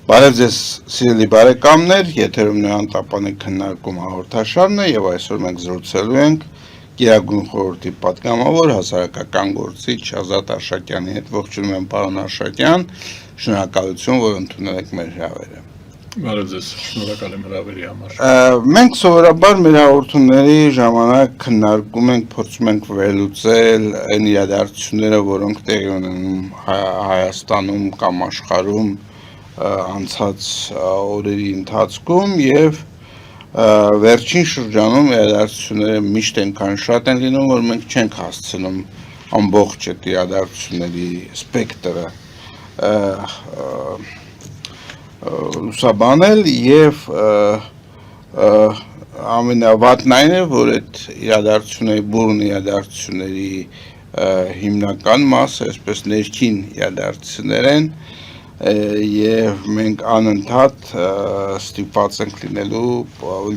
Բարև ձեզ սիրելի բարեկամներ, եթերում Նոյան Տապանի քննարկում հաղորդաշարն է եւ այսօր մենք զրուցելու ենք Գերագույն խորհրդի պատգամավոր հասարակական գործիչ Ազատ Արշակյանի հետ։ Ողջունում եմ պարոն Արշակյան, շնորհակալություն, որ ընդունել եք մեր հրավերը։ Բարև ձեզ, շնորհակալ եմ հրավերի համար։ Մենք սովորաբար մեր հաղորդումների ժամանակ քննարկում ենք, փորձում ենք վերլուծել այն իրադարձությունները, որոնք տեղի ունենում Հայաստանում կամ աշխարհում անցած օրերի ընթացքում եւ վերջին շրջանում իրադարձությունները միշտ այնքան շատ են լինում, որ մենք չենք հասցնում ամբողջ այդ իրադարձությունների սպեկտրը լուսաբանել եւ ամենավատն այն է, որ այդ իրադարձությունների բուրն իրադարձությունների հիմնական մասը, այսպես ներքին իրադարձություններ են եւ մենք անընդհատ ստիպված ենք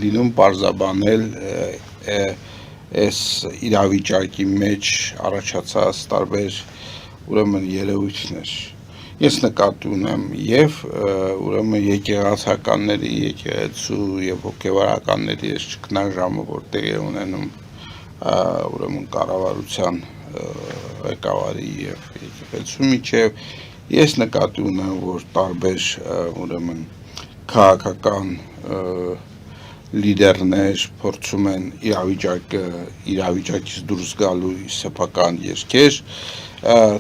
լինում պարզաբանել այս իրավիճակի մեջ առաջացած տարբեր ուրեմն երևույթներ։ Ես նկատի ունեմ եւ ուրեմն եկեղեցականների, եկեղեցու եւ հոգեվարականների այս ճգնաժամը, որ տեղի ունենում ուրեմն կառավարության ղեկավարի եւ եկեղեցու միջեւ, ես նկատի ունեմ, որ տարբեր ուրեմն քաղաքական լիդերներ փորձում են իրավիճակից դուրս գալու սեփական երկեր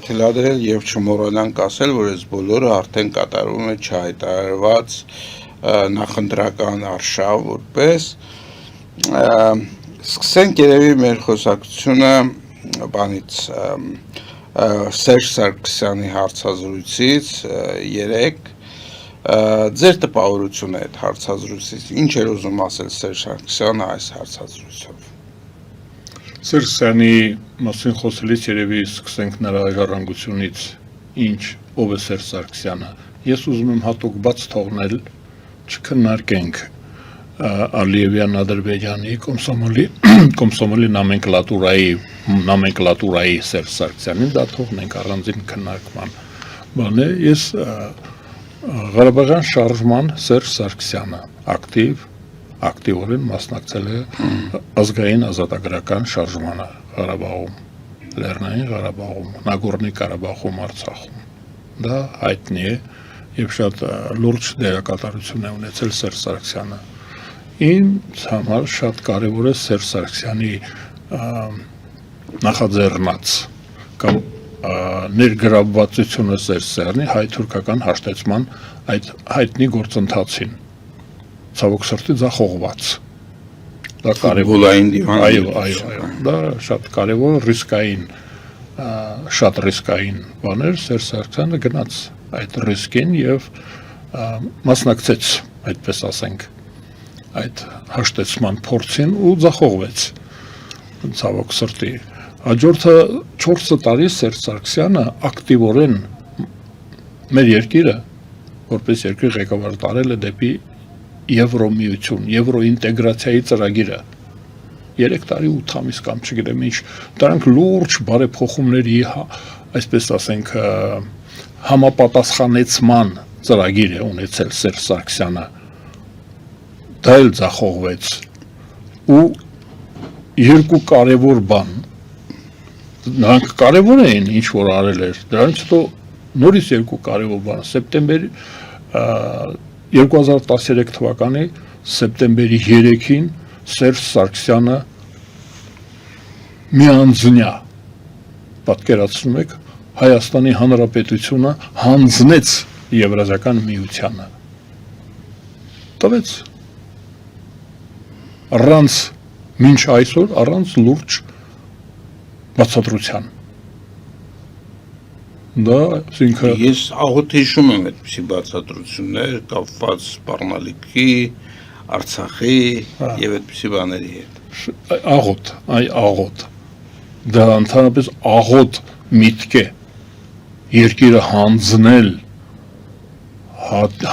թելադրել եւ չմոռանանք ասել, որ այս բոլորը արդեն կատարվում է չհայտարարված նախընտրական արշավ որպես սկսենք երևի մեր խոսակցությունը բանից Սերժ Սարգսյանի հարցազրույցից երեք ձեր տպավորությունը այդ հարցազրույցից ինչ էր ուզում ասել Սերժ Սարգսյանը այս հարցազրույցով Սերժ Սարգսյանի մասին խոսելիս երևի սկսենք նրա ժառանգությունից ինչ ով է Սերժ Սարգսյանը ես ուզում եմ հատուկ բաց թողնել չքննարկենք Ալիևյան Ադրբեջանի կոմսոմոլի նոմենկլատուրայի Սերժ Սարգսյանին դա թողնենք առանձին քննարկման բան է ես Ղարաբաղյան շարժման Սերժ Սարգսյանը ակտիվորեն մասնակցել է ազգային ազատագրական շարժմանը Ղարաբաղում Լեռնային Ղարաբաղում Նագորնի Ղարաբաղում Արցախում դա հայտնի է եւ շատ լուրջ դերակատարություն է ունեցել Սերժ Սարգսյանը ինձ համար շատ կարևոր է Սերժ Սարգսյանի նախաձեռնած կամ ներգրավվածությունը Սերժ Սարգսյանի հայ-թուրքական հաշտեցման այդ հայտնի գործընթացին ցավոք սրտի ձախողված դա կարևոր այո դա շատ կարևոր ռիսկային շատ ռիսկային բաներ Սերժ Սարգսյանը գնաց այդ ռիսկին եւ մասնակցեց այդպես ասենք այդ հաշտեցման փորձին ու ձախողվեց ցավոք սրտի հաջորդը 4 տարի Սերժ Սարգսյանը ակտիվորեն մեր երկիրը որպես երկրի ղեկավար տարել է դեպի Եվրոմիություն, Եվրոինտեգրացիայի ծրագիրը 3 տարի 8 ամիս կամ չգիտեմ ինչ դրանք լուրջ բարեփոխումների այսպես ասենք համապատասխանեցման ծրագիր է ունեցել Սերժ Սարգսյանը դա էլ ձախողվեց ու երկու կարևոր բան նրանք կարևոր էին ինչ որ արել էր դրանից հետո նորից երկու կարևոր բան սեպտեմբերի 2013 թվականի սեպտեմբերի 3-ին Սերժ Սարգսյանը միանձնյա պատկերացնում եք Հայաստանի Հանրապետությունը հանձնեց Եվրազիական միությանը տվեց առանց մինչ այսօր առանց լուրջ բացատրության դա ինքը ես աղոտ հիշում եմ այդպիսի բացատրություններ կապված սպառնալիքի Արցախի եւ այդպիսի բաների հետ աղոտ դա ընդհանրապես աղոտ միտք է երկիրը հանձնել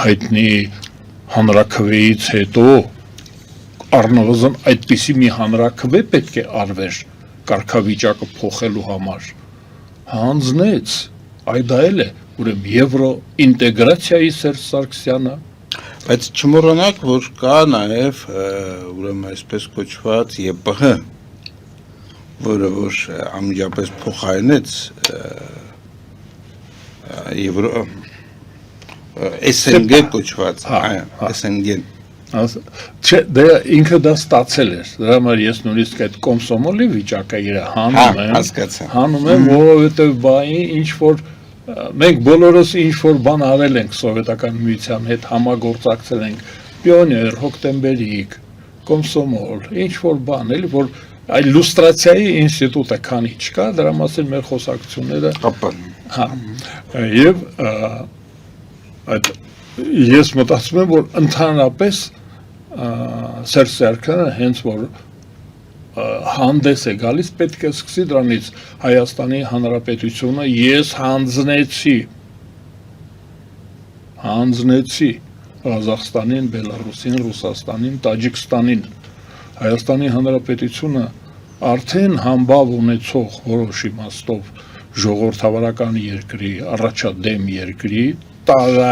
հայտնի հանրաքվեից հետո առնվազն այդպիսի մի հանրաքվե պետք է արվեր կարգավիճակը փոխելու համար հանձնեց այդ դա էլ է ուրեմն եվրո ինտեգրացիայի Սերժ Սարգսյանը, Բայց չմոռանաք, որ կա նաև ուրեմն այսպես կոչված ԵՊՀ, որը որ անմիջապես փոխարինեց Եվրո SNG կոչված, SNG-ն Չէ, ինքը դա ստացել էր, դրա համար ես նույնիսկ այդ կոմսոմոլի վիճակը իր հանում եմ, որովհետև բայի ինչ-որ, մենք բոլորս ինչ-որ բան արել ենք սովետական միության հետ, համագործակցել ենք, պիոներ, հոկտեմբերիկ, կոմսոմոլ, ինչ-որ բան, էլի, որ այլ լուստրացիայի ինստիտուտը քանի չկա, դրա մասին մեր խոսակցությունները և այդ ես մտածում եմ, որ ընդհանրապես Սերժ Սարգսյանը հենց որ հանդես է գալիս, պետք է սկսի դրանից Հայաստանի Հանրապետությունը ես հանձնեցի Ղազախստանին, Բելարուսին, Ռուսաստանին, Տաջիկստանին, Հայաստանի Հանրապետությունը արդեն համբավ ունեցող որոշ իմաստով ժողովրդավարական երկրի, առաջադեմ երկրի տարա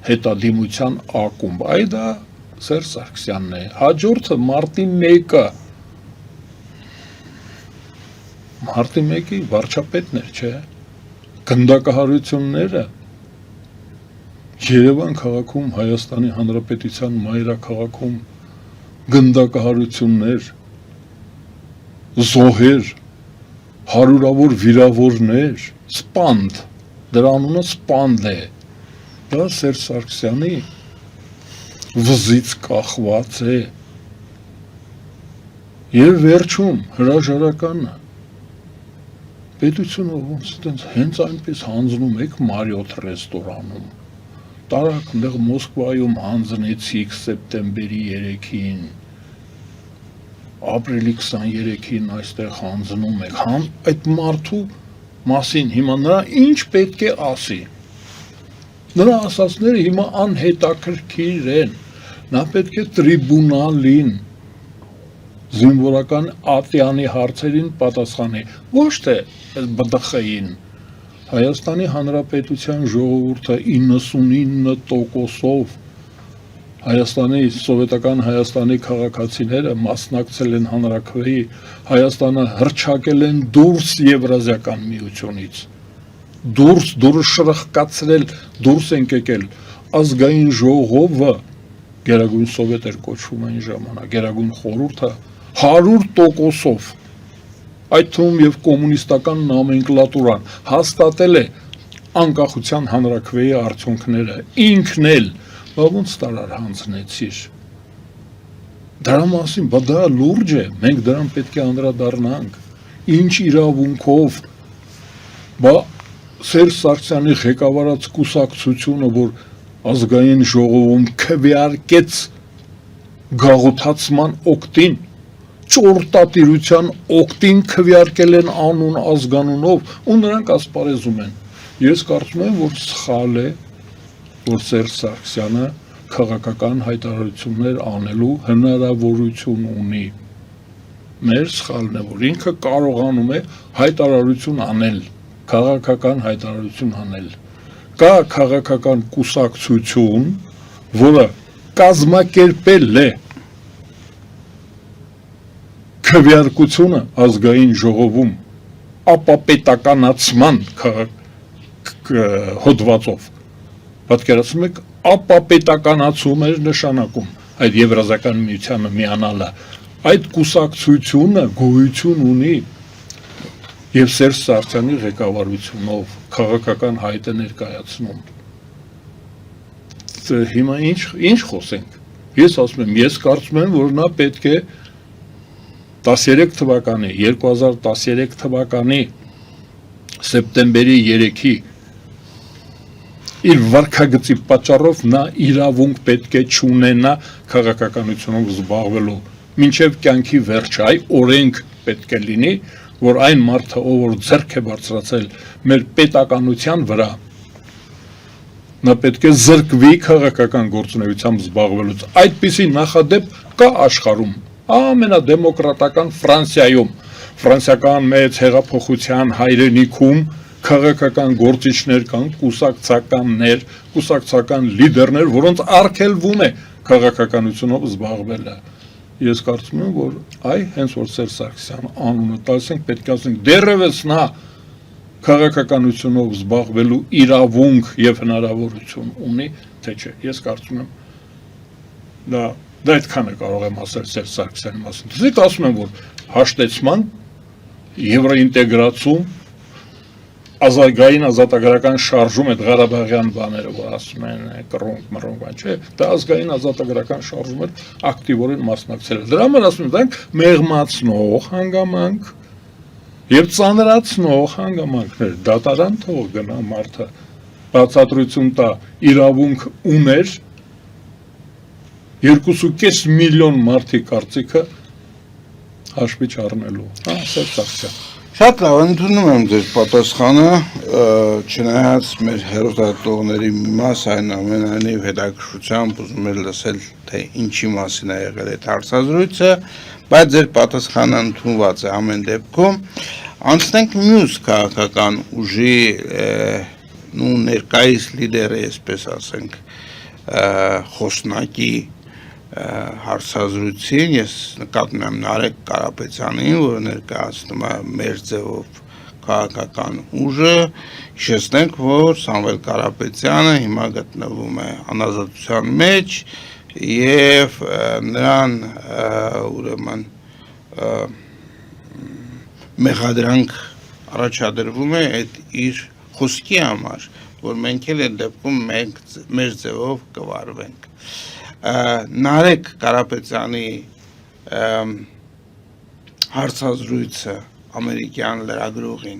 հետադիմության ակումբ, այ դա Սերժ Սարգսյանն է, հաջորդը մարտի 1-ը, մարտի 1-ի վարչապետն էր, չէ, գնդակահարությունները, Երևան քաղաքում, Հայաստանի Հանրապետության մայրաքաղաքում, գնդակահարություններ, զոհեր, հարյուրավոր վիրավորներ, սպանդ, դրա անունը սպանդ է, դա Սերժ Սարգսյանի վզից կախված է և վերջում հրաժարականը պետությունը ոնց հենց այնպես հանձնում եք Մարիոթ ռեստորանում տարակ ընդեղ Մոսկվայում հանձնեցիք սեպտեմբերի 3-ին ապրիլի 23-ին այստեղ հանձնում եք այդ մարդու մասին հիմա նրա ինչ պետք է ասի նրա ասածները հիմա անհետաքրքիր են, նա պետք է տրիբունալին, զինվորական ատյանի հարցերին պատասխանի, ոչ թե բդխային, Հայաստանի Հանրապետության ժողովուրդը 99%-ով սովետական Հայաստանի քաղաքացիները մասնակցել են հանրաքվեի, Հայաստանը հռչակել են դուրս Եվրազիական միությունից, դուրս շրխկացրել, դուրս ենք եկել, ազգային ժողովը, գերագույն սովետ էր կոչվում այն ժամանակ, գերագույն խորհուրդը 100%-ով, այդ թվում և կոմունիստական նոմենկլատուրան հաստատել է անկախության հանրաքվեի արդյունքները, ինքն էլ, ոնց տարար հանձնեցիր, դրա մասին, դա լուրջ է, մենք դրան պետք է անդրադառնանք, ինչ իրավունքով, Սերժ Սարգսյանի ղեկավարած կուսակցությունը, որ ազգային ժողովում քվեարկեց գաղութացման օգտին, ճորտատիրության օգտին քվեարկել են անուն ազգանունով ու նրանք ասպարեզում են։ Ես կարծում եմ, որ սխալ է, որ Սերժ Սարգսյանը քաղաքական հայտարարություններ անելու հնարավորություն ունի։ Մեր սխալն է, որ ինքը կարողանում է հայտարարություն անել, քաղաքական հայտարարություն անել։ Կա քաղաքական կուսակցություն, որը կազմակերպել է քվեարկությունը ազգային ժողովում ապապետականացման հոդվածով։ Պատկերացնում եք, ապապետականացում էր նշանակում այդ Եվրազիական միությանը միանալը։ Այդ կուսակցությունը գոյություն ունի և Սերժ Սարգսյանի ղեկավարությունով քաղաքական հայտ է ներկայացնում։ Հիմա ինչ խոսենք։ Ես ասում եմ, ես կարծում եմ, որ նա պետք է 2013 թվականի սեպտեմբերի 3-ի իր վարքագծի պատճառով նա իրավունք պետք է չունենա քաղաքականությունով զբաղվելու մինչև կյանքի վերջը, այ օրենք պետք է լինի, որ այն մարդը, ով որ ձեռք է բարձրացել մեր պետականության վրա, նա պետք է զրկվի քաղաքական գործունեությամբ զբաղվելուց։ Այդպիսի նախադեպ կա աշխարհում, ամենադեմոկրատական Ֆրանսիայում, ֆրանսիական մեծ հեղափոխության հայրենիքում քաղաքական գործիչներ կան, կուսակցականներ, կուսակցական լիդերներ, որոնց արգելվում է քաղաքականությունով զբաղվելը։ Ես կարծում եմ, որ հենց որ Սերժ Սարգսյան անունը տալիս ենք, պետք է ասենք դեռևս նա քաղաքականությունով զբաղվելու իրավունք եւ հնարավորություն ունի, թե չէ։ Ես կարծում եմ դա այդքանը կարող եմ ասել Սերժ Սարգսյանի մասին։ Դուք ասում եմ, որ հաշտեցման, եվրոինտեգրացում, ազգային ազատագրական շարժում այդ Ղարաբաղյան բաները, որ ասում են կռունկ, բան չէ, դա ազգային ազատագրական շարժում էր ակտիվորեն մասնակցել։ Դրա համար ասում եմ, դա մեղմացնող հանգամանք եւ ծանրացնող հանգամանքներ, դատարան թող գնա մարդը, բացատրություն տա, իրավունք ուներ 2.5 միլիոն մարդի կարծիքը հաշվի չառնելու, Սերժ Սարգսյան։ Շատ լավ, ընդունում եմ ձեր պատասխանը, չնայած մեր հեռուստատողների մի մաս այնուամենայնիվ հետաքրքրությամբ ուզում էր լսել, թե ինչի մասին է եղել այդ հարցազրույցը, բայց ձեր պատասխանը ընդունված է ամեն դեպքում։ Անցնենք մյուս քաղաքական ուժի ներկայիս լիդերը, այսպես ասենք, խոսնակի հարցազրույցին, ես նկատում եմ Նարեկ Կարապետյանին, որը ներկայացնում է մեր ձևով քաղաքական ուժը, հիշեցնենք, որ Սամվել Կարապետյանը հիմա գտնվում է անազատության մեջ եւ նրան ուրեմն մեղադրանք առաջադրվում է այդ իր խոսքի համար, որ մենք էլ այդ դեպքում մեր ձևով կվարվենք։ Նարեկ Կարապետյանի հարցազրույցը ամերիկյան լրագրողին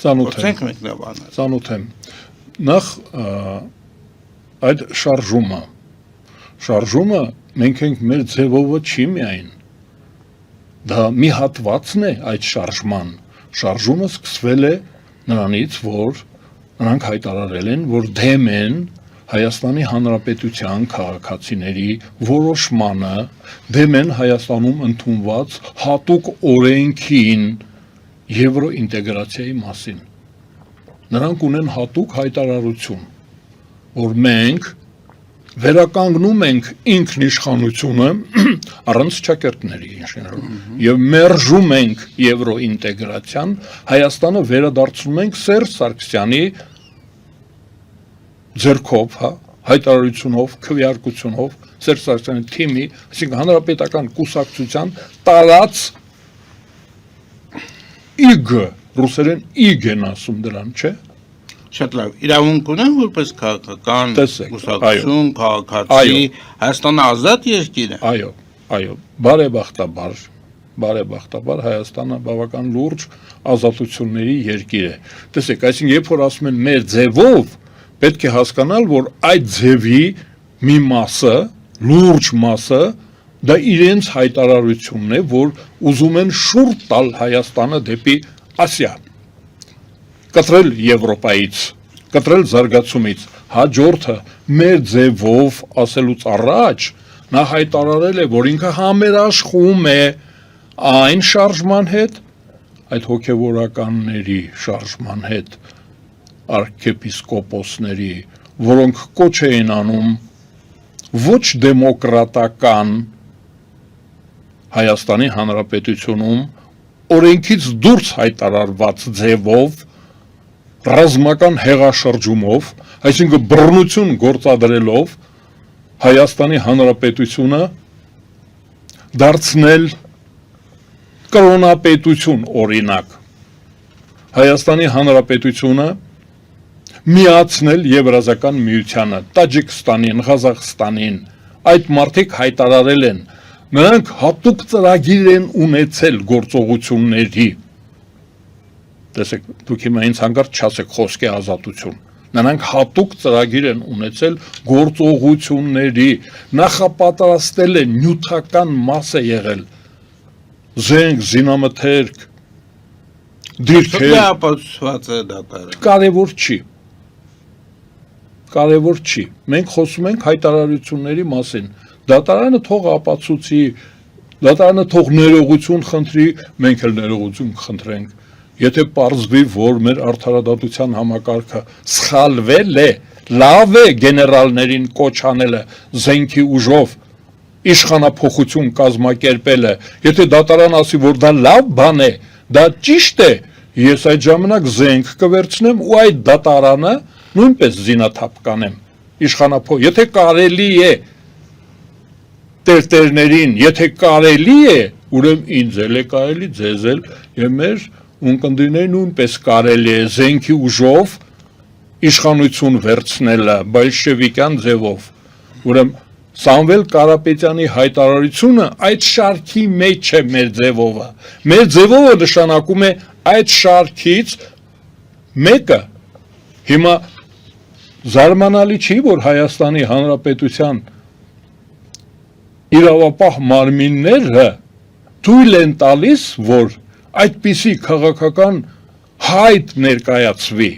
ծանոթ եմ։ Նախ այդ շարժումը մենք ենք մեր ձևովը չի միայն, դա մի հատվածն է այդ շարժումը սկսվել է նրանից, որ նրանք հայտարարել են, որ դեմ են Հայաստանի Հանրապետության քաղաքացիների որոշմանը, դեմ են Հայաստանում ընդունված հատուկ օրենքին եվրոինտեգրացիայի մասին։ Նրանք ունեն հատուկ հայտարարություն, որ մենք վերականգնում ենք ինքնիշխանությունը առանց ճակերտների եւ մերժում ենք եվրոինտեգրացիան, Հայաստանը վերադարձնում ենք Սերժ Սարգսյանի ձեռքով, հայտարարությունով, քվեարկությունով, Սերժ Սարգսյանի թիմի, այսինքն հանրապետական կուսակցության տարած իգ, ռուսերեն իգ են ասում դրան, չէ՞։ Շատ լավ, իրավունք ունեն որպես քաղաքական կուսակցություն, քաղաքացի, Հայաստանը ազատ երկիր է։ Այո, բարեբախտաբար Հայաստանը բավական լուրջ ազատությունների երկիր է։ Տեսեք, այսինքն երբ որ ասում են մեր ձևով, պետք է հասկանալ, որ այդ ձևի մի մասը, լուրջ մասը, դա իրենց հայտարարությունն է, որ ուզում են շուռ տալ Հայաստանը դեպի Ասիա, կտրել Եվրոպայից, կտրել զարգացումից։ Հաջորդը մեր ձևով ասելուց առաջ նա հայտարարել է, որ ինքը համերաշխում է այն շարժման հետ, այդ հոգևորականների շարժման հետ, արքեպիսկոպոսների, որոնք կոչ էին անում ոչ դեմոկրատական Հայաստանի Հանրապետությունում օրենքից դուրս հայտարարված ձևով, ռազմական հեղաշրջումով, այսինքն բռնություն գործադրելով Հայաստանի Հանրապետությունը դարձնել կրոնապետություն օրինակ, Հայաստանի Հանրապետությունը միացնել Եվրազական միությանը, Տաջիկստանին, Ղազախստանին, այդ մարդիկ հայտարարել են, նրանք հատուկ ծրագիր են ունեցել գործողությունների, տեսեք, դուք հիմա ինձ հանգարց չասեք խոսքի ազատություն, նրանք հատուկ ծրագիր են ունեցել գործողությունների, նախապատրաստել են, նյութական մաս է եղել, զենք, զինամթերք, դիրքեր, կարևոր չի, մենք խոսում ենք հայտարարությունների մասին, դատարանը թող ապացուցի, դատարանը թող ներողություն խնդրի, մենք էլ ներողություն խնդրենք, Եթե պարզվի, որ մեր արդարադատության համակարգը սխալվել է, լավ է գեներալներին կոչ անելը զենքի ուժով իշխանափոխություն կազմակերպելը, եթե դատարան ասի, որ դա լավ բան է, դա ճիշտ է, ես այդ ժամանակ զենք կվերցնեմ ու այդ դատարանը նույնպես զինաթափ կանեմ եթե կարելի է տերտերներին, եթե կարելի է, ուրեմն ինձ էլ է կարելի, ձեզ էլ եւ մեր ունկնդիրներին նույնպես կարելի է զենքի ուժով իշխանություն վերցնելը բոլշևիկյան ձևով, ուրեմն Սամվել Կարապետյանի հայտարարությունը այդ շարքի մեջ է մեր ձևովը։ Մեր ձևովը նշանակում է այդ շարքից մեկը։ Հիմա զարմանալի չի, որ Հայաստանի Հանրապետության իրավապահ մարմինները թույլ են տալիս, որ այդպիսի քաղաքական հայտ ներկայացվի։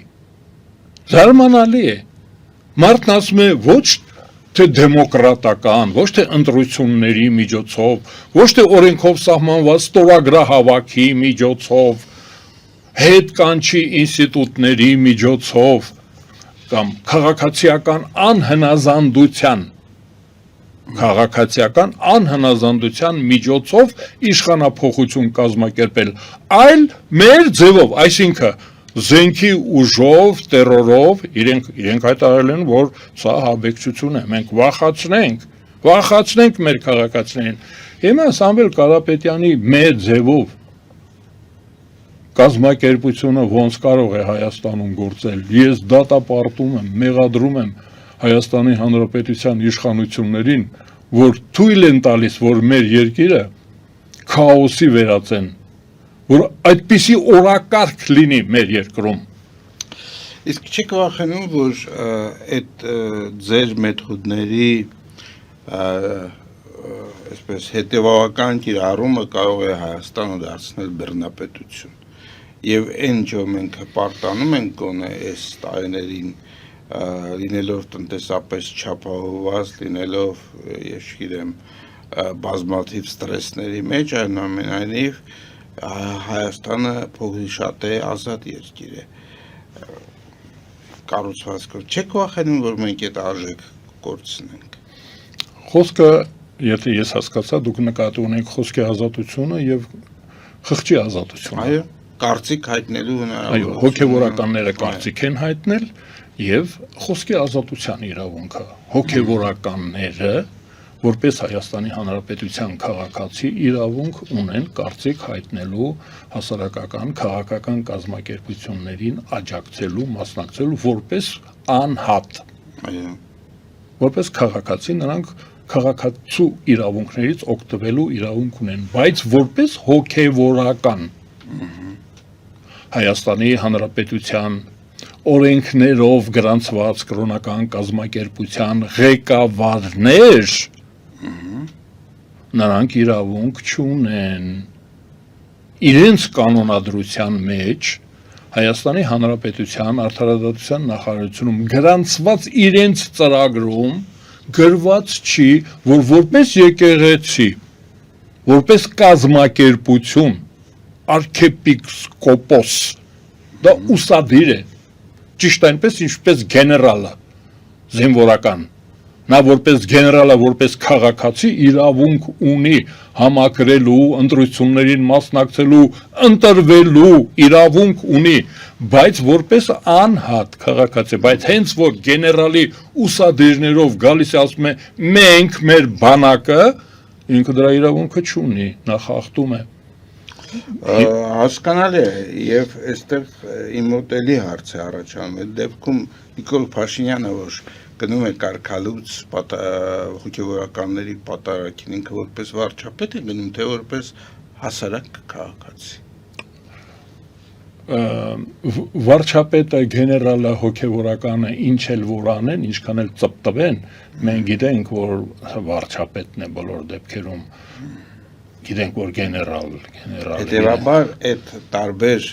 Զարմանալի է։ Մարդն ասում է ոչ թե դեմոկրատական, ոչ թե ընտրությունների միջոցով, ոչ թե օրենքով սահմանված ստորագրահավաքի միջոցով, հետ կանչի ինստիտուտների միջոցով կամ քաղաքացիական անհնազանդության միջոցով իշխանափոխություն կազմակերպել, այլ մեր ձևով, այսինքն զենքի ուժով, տերորով, իրենք հայտարարել են, որ սա հաբեկչություն է, մենք վախացնենք մեր քաղաքացիներին։ Հիմա Սամվել Կարապետյանի մեր ձևով կազմակերպությունը ոնց կարող է Հայաստանում գործել։ Ես դատապարտում եմ, մեղադրում եմ Հայաստանի Հանրապետության իշխանություններին, որ թույլ են տալիս, որ մեր երկիրը քաոսի վերածեն, որ այդպիսի օրակարգ լինի մեր երկրում։ Իսկ չեք վախենում, որ այդ ձեր մեթոդների այսպես հետևողական կիրառումը կարող է Հայաստանը դարձնել բռնապետություն։ Եվ այն ինչ մենք պարտանում ենք գոնե այս տարիներին լինելով տնտեսապես չափահովված, լինելով, ես չգիտեմ, բազմաթիվ ստրեսների մեջ, այնուամենայնիվ Հայաստանը փողի շատ է, ազատ երկիր է, կառուցվածքով։ Չեք վախենում, որ մենք այդ արժեք կորցնենք։ Խոսքը, եթե ես հասկացա, դուք նկատի ունեք խոսքի ազատությունը եւ խղճի ազատությունը։ Այո, կարծիք հայտնելու հնարավորություն։ Այո, հոգեվորականները կարծիք են հայտնել եւ խոսքի ազատության իրավունքը։ Հոգեվորականները որպես Հայաստանի Հանրապետության քաղաքացի իրավունք ունեն կարծիք հայտնելու հասարակական քաղաքական կազմակերպություններին աջակցելու, մասնակցելու որպես անհատ։ Այո։ Որպես քաղաքացի նրանք քաղաքացու իրավունքներից օգտվելու իրավունք ունեն, բայց որպես հոգևորական Հայաստանի Հանրապետության օրենքներով գրանցված կրոնական կազմակերպության ղեկավարներ նրանք իրավունք չունեն իրենց կանոնադրության մեջ Հայաստանի Հանրապետության արդարադատության նախարարությունում գրանցված իրենց ծրագրում գրված չի, որ որպես եկեղեցի, որպես կազմակերպություն, արքեպիսկոպոս, դա ուսադիր է, ճիշտ այնպես, ինչպես գեներալը, զինվորական, նա որպես գեներալը, որպես քաղաքացի իրավունք ունի համակրելու, ընտրություններին մասնակցելու, ընտրվելու իրավունք ունի, բայց որպես անհատ քաղաքացի, բայց հենց որ գեներալի ուսադիրներով գալիս է ասում է մենք մեր բանակը, ինքը դրա իրավունքը չունի, նա խախտում է։ Հասկանալի է եւ այստեղ իմ մոտ էլի հարց է առաջանում, այդ դեպքում Նիկոլ Փաշինյանը որ գնում է կարգալուց հոգեվորականների պատարագին, ինքը որպես վարչապետ է գնում, թե որպես հասարակ քաղաքացի։ Վարչապետը, գեներալը, հոգևորականը ինչ էլ որ անեն, ինչքան էլ ծպտվեն, մենք գիտենք, որ վարչապետն է բոլոր դեպքերում, գիտենք, որ գեներալ։ Հետևաբար այդ տարբեր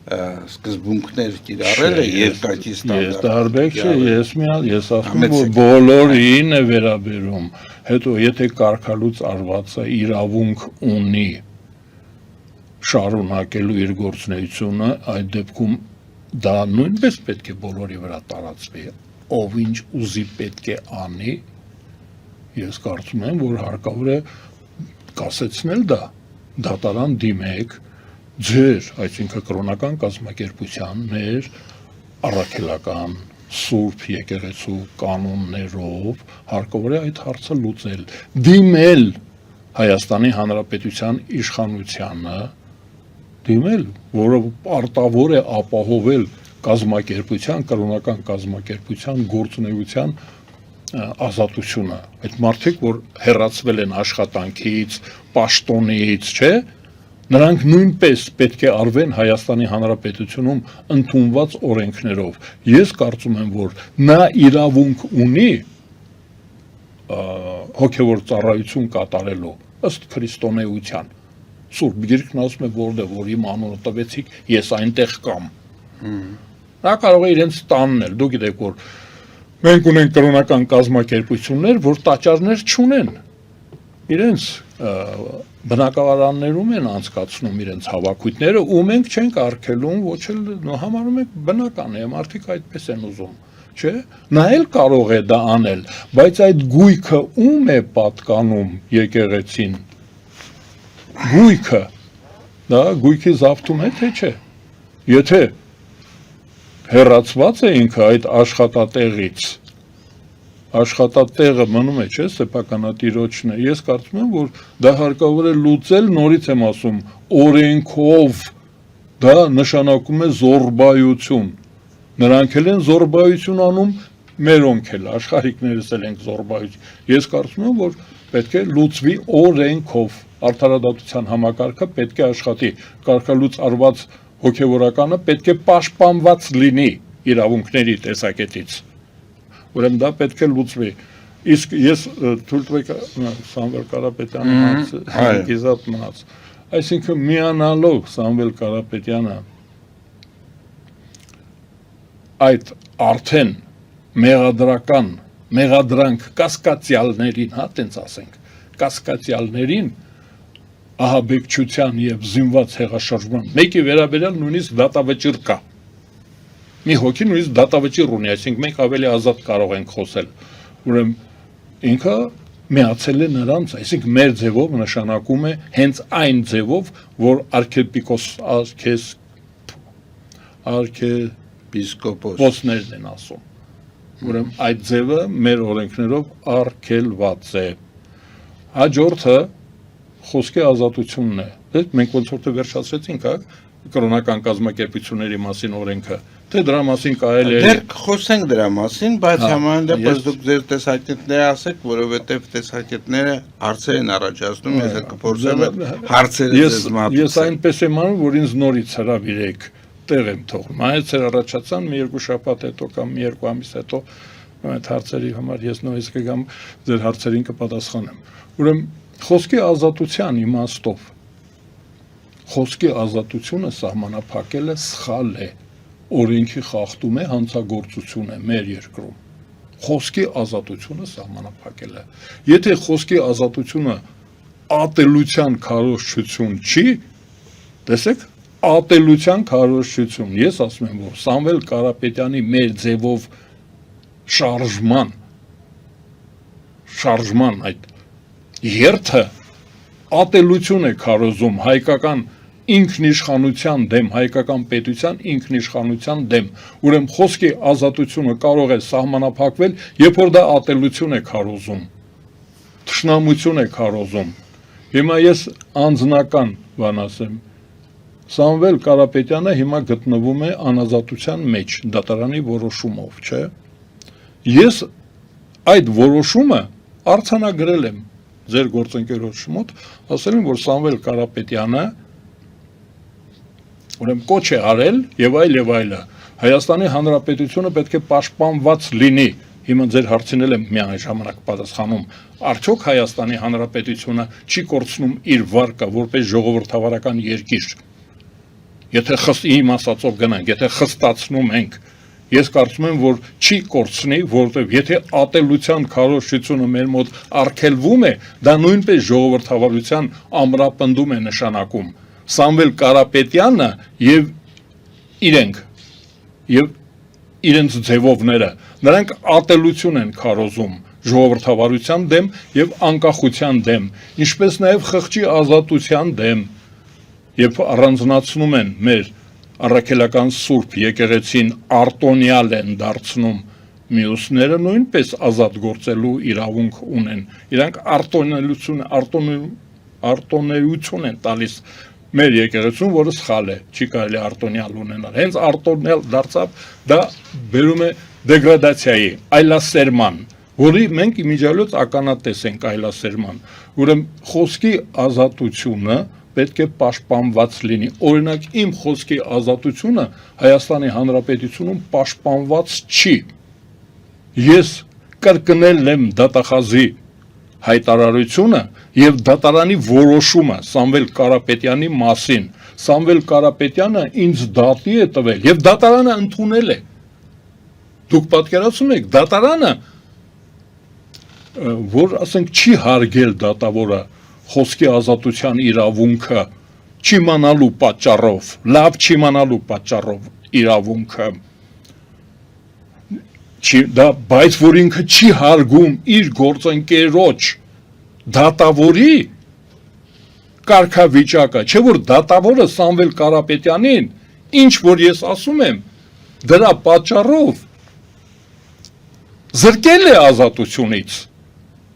սկզբունքներ կիրառելը երկակի ստանդարտ։ Տարբեր չէ, ես ասում եմ, որ բոլորին է վերաբերում, հետո եթե կարգալուց արվածը իրավունք ունի շարունակելու իր գործունեությունը, այդ դեպքում դա նույնպես պետք է բոլորի վրա տարածվի, ով ինչ ուզի պետք է անի, ես կարծում եմ, որ հարկավոր է կասեցնել դա, դատարան դիմեք, ձեր, այսինքն կրոնական կազմակերպության, մեր առաքելական, սուրբ եկեղեցու կանոններով հարկավոր է այդ հարցը լուծել, դիմել Հայաստանի Հանրապետության իշխանությանը, դիմել, որը պարտավոր է ապահովել կազմակերպության, կրոնական կազմակերպության գործունեության ազատությունը, այդ մարդիկ, որ հեռացվել են աշխատանքից, պաշտոնից, չէ, նրանք նույնպես պետք է արվեն Հայաստանի Հանրապետությունում ընդունված օրենքներով, ես կարծում եմ, որ նա իրավունք ունի հոգևոր ծառայություն կատարելու, ըստ քրիստոնեության, Սուրբ Գիրքն ասում է, որ իմ անունը տվեցիք, ես այնտեղ կամ, նա կարող է իրենց տաննել, դու գիտեք, որ մենք ունենք կրոնական կազմակերպություններ, որ տաճարներ չունեն, իրենց բնակավարաններում են անցկացնում իրենց հավաքույթները, ու մենք չենք արգելում, ոչ էլ համարում ենք բնական է, մարդիկ այդպես են ուզում, չէ, նա էլ կարող է դա անել, բայց այդ գույքը ում է պատկանում եկեղեցին, գույքը, դա գույքի զավթում է, թե չէ, եթե հեռացված է ինքը այդ աշխատատեղից, աշխատատեղը մնում է, չէ, սեփականատիրոջն է, ես կարծում եմ, որ դա հարկավոր է լուծել, նորից եմ ասում, օրենքով, դա նշանակում է զոռբայություն, նրանք էլ են զոռբայություն անում, մերոնք էլ, աշխարհիկներս էլ են զոռբայություն, ես կարծում եմ, որ պետք է լուծվի օրենքով, արդարադատության համակարգը պետք է աշխատի, կարգալուծ արված հոգևորականը պետք է պաշտպանված լինի իրավունքների տեսակետից, ուրեմն դա պետք է լուծվի, իսկ ես թույլ տվեք Սամվել Կարապետյանի հարցը գիզատ մնաց, այսինքն միանալով Սամվել Կարապետյանը այդ արդեն մեղադրանք կասկածյալներին, հա տենց ասենք, կասկածյալներին ահաբեկչության և զինված հեղաշրջման, մեկի վերաբերյալ նույնիսկ դատավճիռ կա, մի հոգի նույնիսկ դատավճիռ ունի, այսինքն մենք ավելի ազատ կարող ենք խոսել, ուրեմն ինքը միացել է նրանց, այսինքն մեր ձևով նշանակում է հենց այն ձևով, որ արքեպիսկոպոսներն են ասում, ուրեմն այդ ձևը մեր օրենքներով արգելված է, հաջորդը խոսքի ազատությունն է, մենք ոնց որ վերջացրեցինք, կրոնական կազմակերպությունների մասին օրենքը, թե դրա մասին կարելի է խոսենք դրա մասին, բայց համայն դեպս դուք ձեր տեսակետները ասեք, որովհետև տեսակետները հարցեր են առաջացնում, ես կփորձեմ հարցերը ձեզ մատուցել։ Ես այնպես եմ անում, որ ինձ նորից հրավիրեք, տեղ եմ թողնում, այցեր առաջացան մի երկու շաբաթ հետո կամ մի երկու ամիս հետո այդ հարցերի համար ես նորից կգամ ձեր հարցերին կպատասխանեմ։ Ուրեմն խոսքի ազատության իմաստով խոսքի ազատությունը սահմանափակելը սխալ է, օրենքի խախտում է, հանցագործություն է մեր երկրում։ Խոսքի ազատությունը սահմանափակելը։ Եթե խոսքի ազատությունը ատելության քարոզչություն չի, տեսեք, ատելության քարոզչություն, ես ասում եմ, որ Սամվել Կարապետյանի մեր ձևով շարժման այդ երթը ատելություն է քարոզում հայկական ինքնիշխանության դեմ, հայկական պետության ինքնիշխանության դեմ, ուրեմն խոսքի ազատությունը կարող է սահմանափակվել, երբ որ դա ատելություն է քարոզում, թշնամություն է քարոզում։ Հիմա ես անձնական բան ասեմ, Սամվել Կարապետյանը հիմա գտնվում է անազատության մեջ, դատարանի որոշումով, չէ։ Ես այդ որոշումը արձանագրել եմ ձեր գործընկերոջ մոտ, ասել եմ, որ Սամվել Կարապետյանը ուրեմն կոչ է արել եւ այլը։ Հայաստանի Հանրապետությունը պետք է պաշտպանված լինի։ Հիմա ձեր հարցին եմ միաժամանակ պատասխանում։ Արդյոք Հայաստանի Հանրապետությունը չի կորցնում իր վարկը որպես ժողովրդավարական երկիր։ Եթե իմ ասածով գնանք, եթե խստացնում ենք, ես կարծում եմ, որ չի կորցնի, որովհետև եթե ատելության քարոզչությունը մեր մոտ արգելվում է, դա նույնպես ժողովրդավարության ամրապնդում է նշանակում։ Սամվել Կարապետյանը եւ իրենք եւ իրենց ձևովները նրանք ատելություն են քարոզում ժողովրդավարության դեմ եւ անկախության դեմ, ինչպես նաեւ խղճի ազատության դեմ եւ առանձնացնում են մեր առաքելական սուրբ եկեղեցին արտոնյալ են դարձնում մյուսները նույնպես ազատ գործելու իրավունք ունեն իրանք արտոներություն են տալիս մեր եկեղեցուն որը սխալ է չի կարելի արտոնյալ ունենալ հենց արտոնյալ դարձավ դա բերում է դեգրադացիայի այլասերման որի մենք իմիջիալոց ականատես ենք այլասերման ուրեմն խոսքի ազատությունը պետք է պաշտպանված լինի օրինակ իմ խոսքի ազատությունը Հայաստանի Հանրապետությունում պաշտպանված չի ես կրկնել եմ դատախազի հայտարարությունը եւ դատարանի որոշումը Սամվել Կարապետյանի մասին Սամվել Կարապետյանը ինձ դատի է տվել եւ դատարանը ընդունել է դուք պատկերացնում եք դատարանը որ ասենք չի հարգել դատավորը խոսքի ազատության իրավունքը չիմանալու պատճառով լավ չիմանալու պատճառով իրավունքը դա բայց որ ինքը չի հարգում իր գործընկերոջ դատավորի կարգավիճակը չէ որ դատավորը Սամվել Կարապետյանին ինչ որ ես ասում եմ դրա պատճառով զրկել է ազատությունից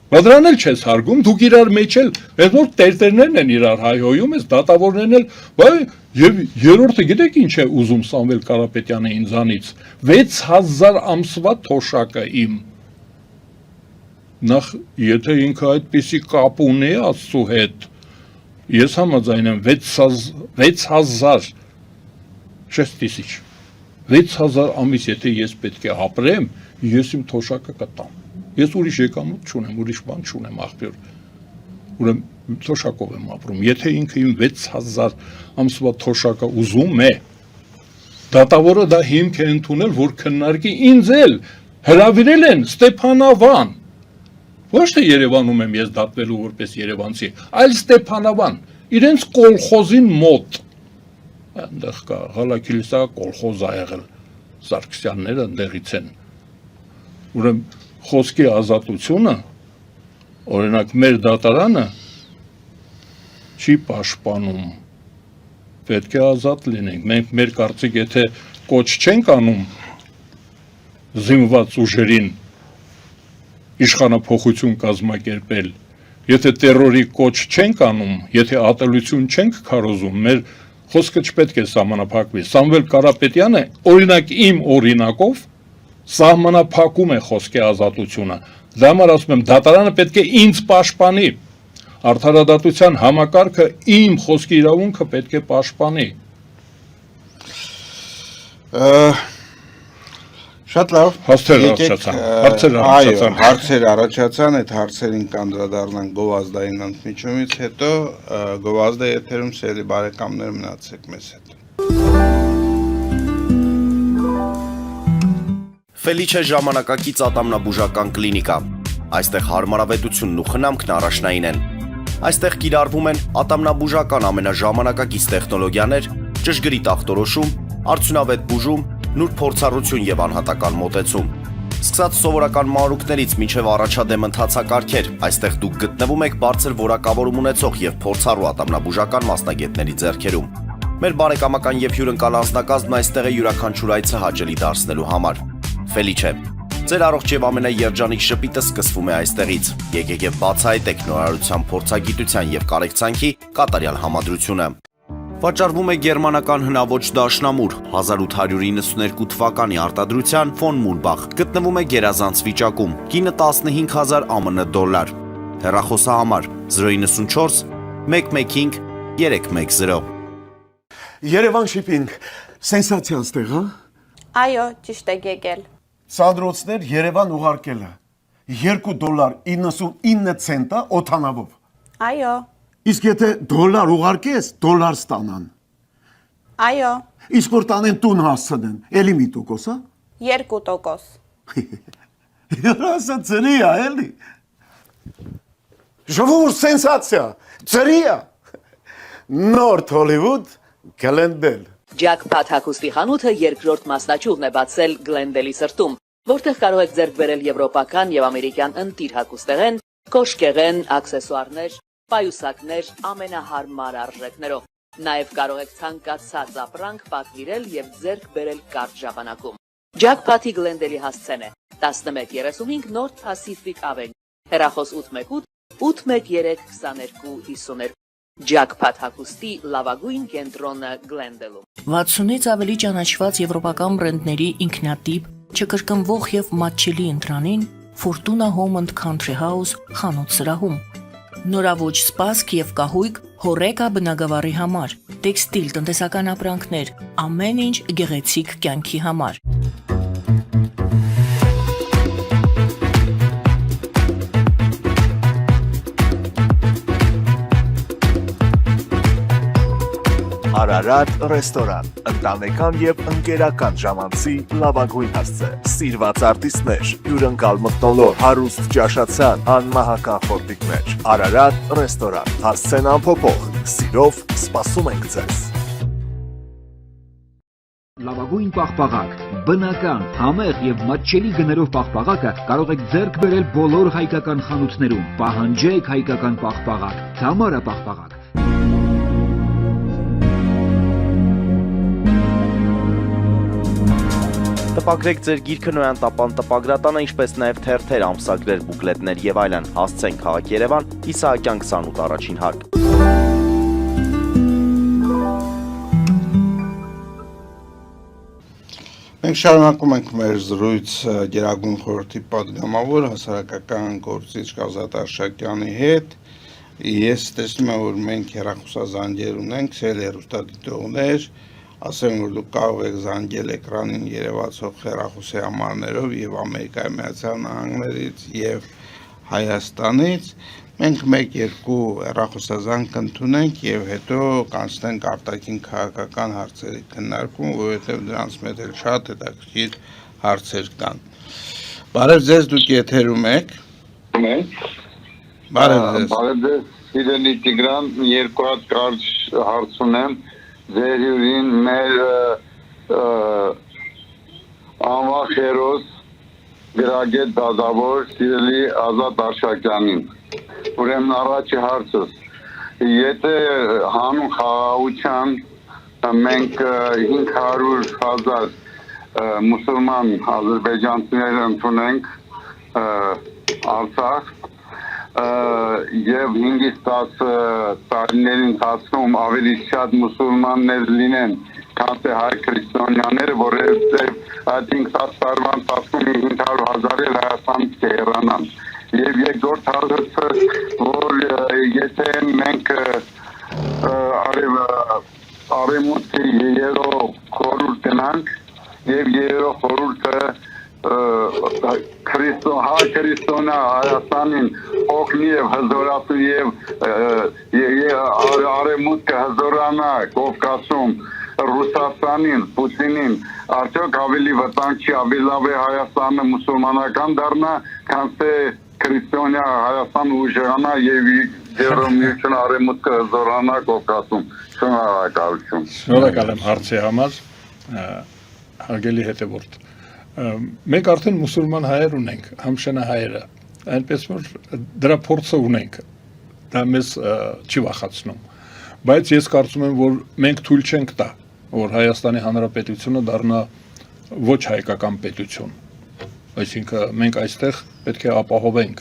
Դրան էլ չես հարգում, դուք իրար մեջ էլ, այդ որ տերտերներն են իրար հայհոյում, ես դատավորներն էլ, եւ երրորդը գիտեք ինչ է ուզում Սամվել Կարապետյանը ինձանից, 6000 ամսվա թոշակը իմ, նախ եթե ինքը այդպիսի կապ ունի Աստծու հետ, ես համաձայն եմ 6000 շեստիսիչ, 6000 ամիս եթե ես պետք է ապրեմ, ես իմ թոշակը կտամ Ես ուրիշ եկամուտ չունեմ, ուրիշ բան չունեմ աղբյուր, ուրեմն թոշակով եմ ապրում, եթե ինքը իմ 6000 ամսվա թոշակը ուզում է, դատավորը դա հիմք է ընդունել, որ քննարկի ինձ էլ հրավիրել են Ստեփանավան, ոչ թե Երևանում եմ ես դատվելու որպես երևանցի, այլ Ստեփանավան, իրենց կոլխոզին մոտ, այնտեղ կա, Ղալաքիլիսա կոլխոզ ա եղել, Սարգսյանները ընդեղից են, ուրեմն խոսքի ազատությունը, օրինակ մեր դատարանը չի պաշտպանում, պետք է ազատ լինենք, մենք մեր կարծիք եթե կոչ չենք անում զինված ուժերին իշխանափոխություն կազմակերպել, եթե տերորի կոչ չենք անում, եթե ատելություն չենք քարոզում, մեր խոսքը չպետք է սահմանափակվի, Սամվել Կարապետյանը օրինակ իմ օրինակով սահմանափակում է խոսքի ազատությունը, դա համար ասում եմ, դատարանը պետք է ինձ պաշտպանի, արդարադատության համակարգը իմ խոսքի իրավունքը պետք է պաշտպանի։ Շատ լավ, հարցեր առաջացան, այդ հարցերին կանդրադառնանք գովազդային ընդմիջումից հետո, գովազդը եթերում սիրելի բարեկամներ մնացեք մեզ հետ։ Ֆելիչե ժամանակակից ատամնաբուժական կլինիկա։ Այստեղ հարմարավետությունն ու խնամքն առաջնային են։ Այստեղ կիրառվում են ատամնաբուժական ամենաժամանակակից տեխնոլոգիաներ, ճշգրիտ ախտորոշում, արդյունավետ բուժում, նուրբ փորձառություն եւ անհատական մոտեցում։ Սկսած սովորական մանրուքներից մինչև առաջադեմ ընթացակարգեր, այստեղ դուք գտնվում եք բարձր որակավորում ունեցող եւ փորձառու ատամնաբուժական մասնագետների ձեռքերում։ Մեր բարեկամական եւ հյուրընկալ անձնակազմն այստեղ է յուրաքանչյուր այցը հաճելի դարձնելու համար։ Ֆելիչե, ձեր առողջ եւ ամենաերջանիկ շպիտը սկսվում է այստեղից։ Եկեք եւ բացահայտեք նորարարության փորձագիտության եւ կարեկցանքի կատարյալ համադրությունը։ Վաճառվում է գերմանական հնաոճ դաշնամուր 1892 թվականի արտադրության ֆոն Մուրբախ։ Գտնվում է գերազանց վիճակում։ Կինը 15000 ԱՄՆ դոլար։ Հեռախոսահամար 094 115 310։ Երևան շիփինգ, սենսացիա ստեղ, հա։ Այո, ճիշտ եք եկել։ Սանդրոցներ Երևան ուղարկելը $2.99 օթանավով։ Այո, Իսկ եթե դոլար ուղարկես, դոլար ստանան։ այո, Իսկ որ տանեն տուն հասցնեն, էլի մի տոկոս, հա։ 2%։ Ասա ծրի է, էլի։ Ժողովուրդ սենսացիա, ծրի է։ North Hollywood Glendale Jackpot հագուստի խանութը երկրորդ մասնաճյուղն է բացել Գլենդելի սրտում, որտեղ կարող եք ձեռք բերել եվրոպական եւ ամերիկյան ընտիր հագուստեղեն, կոշկեղեն, աքսեսուարներ, պայուսակներ ամենահարմար արժեքներով։ Նաեւ կարող եք ցանկացած ապրանք պատվիրել եւ ձեռք բերել կարճ ժամանակում։ Jackpot-ի Գլենդելի հասցեն է 1135 North Pacific Avenue, հեռախոս 818 813 2252 Jackpot հագուստի լավագույն կենտրոնը Գլենդելում։ 60-ից ավելի ճանաչված եվրոպական բրենդների ինքնատիպ, չկրկնվող եւ մատչելի ընտրանին Fortuna Home and Country House խանութ սրահում։ Նորավոճ սպասք եւ կահույք հորեկա բնագավառի համար, տեքստիլ տնտեսական ապրանքներ, ամեն ինչ գեղեցիկ կյանքի համար։ Արարատ ռեստորան, ընտանեկան եւ ընկերական ժամանցի լավագույն հասցե, սիրված արտիստներ, հյուրընկալ մթնոլորտ, հարուստ ճաշացան, անմահական խորտիկներ, Արարատ ռեստորան, հասցեն անփոփոխ, սիրով սպասում ենք ձեզ։ Լավագույն պաղպաղակ, բնական, համեղ եւ մատչելի գներով պաղպաղակը կարող եք ձեռք բերել բոլոր հայկական խանութներում։ Պահանջեք հայկական պաղպաղակ, Թամարա պաղպաղակ։ Տպագրեք ձեր գիրքը Նոյան տապան տպագրատանը, ինչպես նաև թերթեր, ամսագրեր, բուկլետներ եւ այլն։ Հասցեն քաղաք Երևան, Իսահակյան 28 առաջին հարկ։ Մենք շարունակում ենք մեր զրույց Գերագույն խորհրդի պատգամավոր հասարակական գործիչ Ազատ Արշակյանի հետ։ Ես տեսնում եմ, որ մենք հեռախոսազանգեր ունենք, հեռուստադիտողներ, ասեմ, որ դուք կարող եք զանգել էկրանին երևացող հեռախոսի համարներով եւ Ամերիկայի Միացյալ Նահանգներից եւ Հայաստանից։ Մենք 1-2 հեռախոսազանգ կընդունենք եւ հետո կանցնենք արտաքին քաղաքական հարցերի քննարկում, որովհետեւ դրանց մեջ էլ շատ հետաքրքիր հարցեր կան։ Բարև ձեզ, դուք եթերում եք։ Բարև ձեզ։ Բարև ձեզ, Սիրելի Տիգրան, երկու հատ կարճ հարց ունեմ։ Ձեր հյուրին մեր անվախ հերոս գրագետ դատավոր սիրելի Ազատ Արշակյանին։ Ուրեմն առաջի հարցս, եթե հանուն խաղաղության մենք 500,000 մուսուլման ադրբեջանցիներ ընդունենք Արցախ եւ 5-ից 10 տարիների ընթացքում ավելի շատ մուսուլմաններ լինեն, քան թե հայ քրիստոնյաները, որովհետեւ այդ 5-10 տարվա ընթացքում 500,000 Հայաստանից կհեռանան։ Եվ երկրորդ հարցը, որ եթե մենք արևմուտքի երրորդ խորհուրդ տնանք եւ երրորդ խորհուրդը քրիստոնյա Հայաստանին օգնի եւ հզորացնի եւ արևմուտքը հզորանա Կովկասում Ռուսաստանին, Պուտինին, արդյոք ավելի վտանգ չի, ավելի լավ է Հայաստանը մուսուլմանական դառնա, քան թե քրիստոնյա Հայաստանը ուժեղանա եւ Եվրոմիությունը արևմուտքը հզորանա Կովկասում։ Շնորհակալություն։ Շնորհակալ եմ հարցի համար, հարգելի հետևորդ։ Մենք արդեն մուսուլման հայեր ունենք, համշենահայերը, այնպես որ դրա փորձը ունենք, դա մեզ չի վախեցնում, բայց ես կարծում եմ, որ մենք թույլ չենք տա, որ Հայաստանի Հանրապետությունը դառնա ոչ հայկական պետություն, այսինքն մենք այստեղ պետք է ապահովենք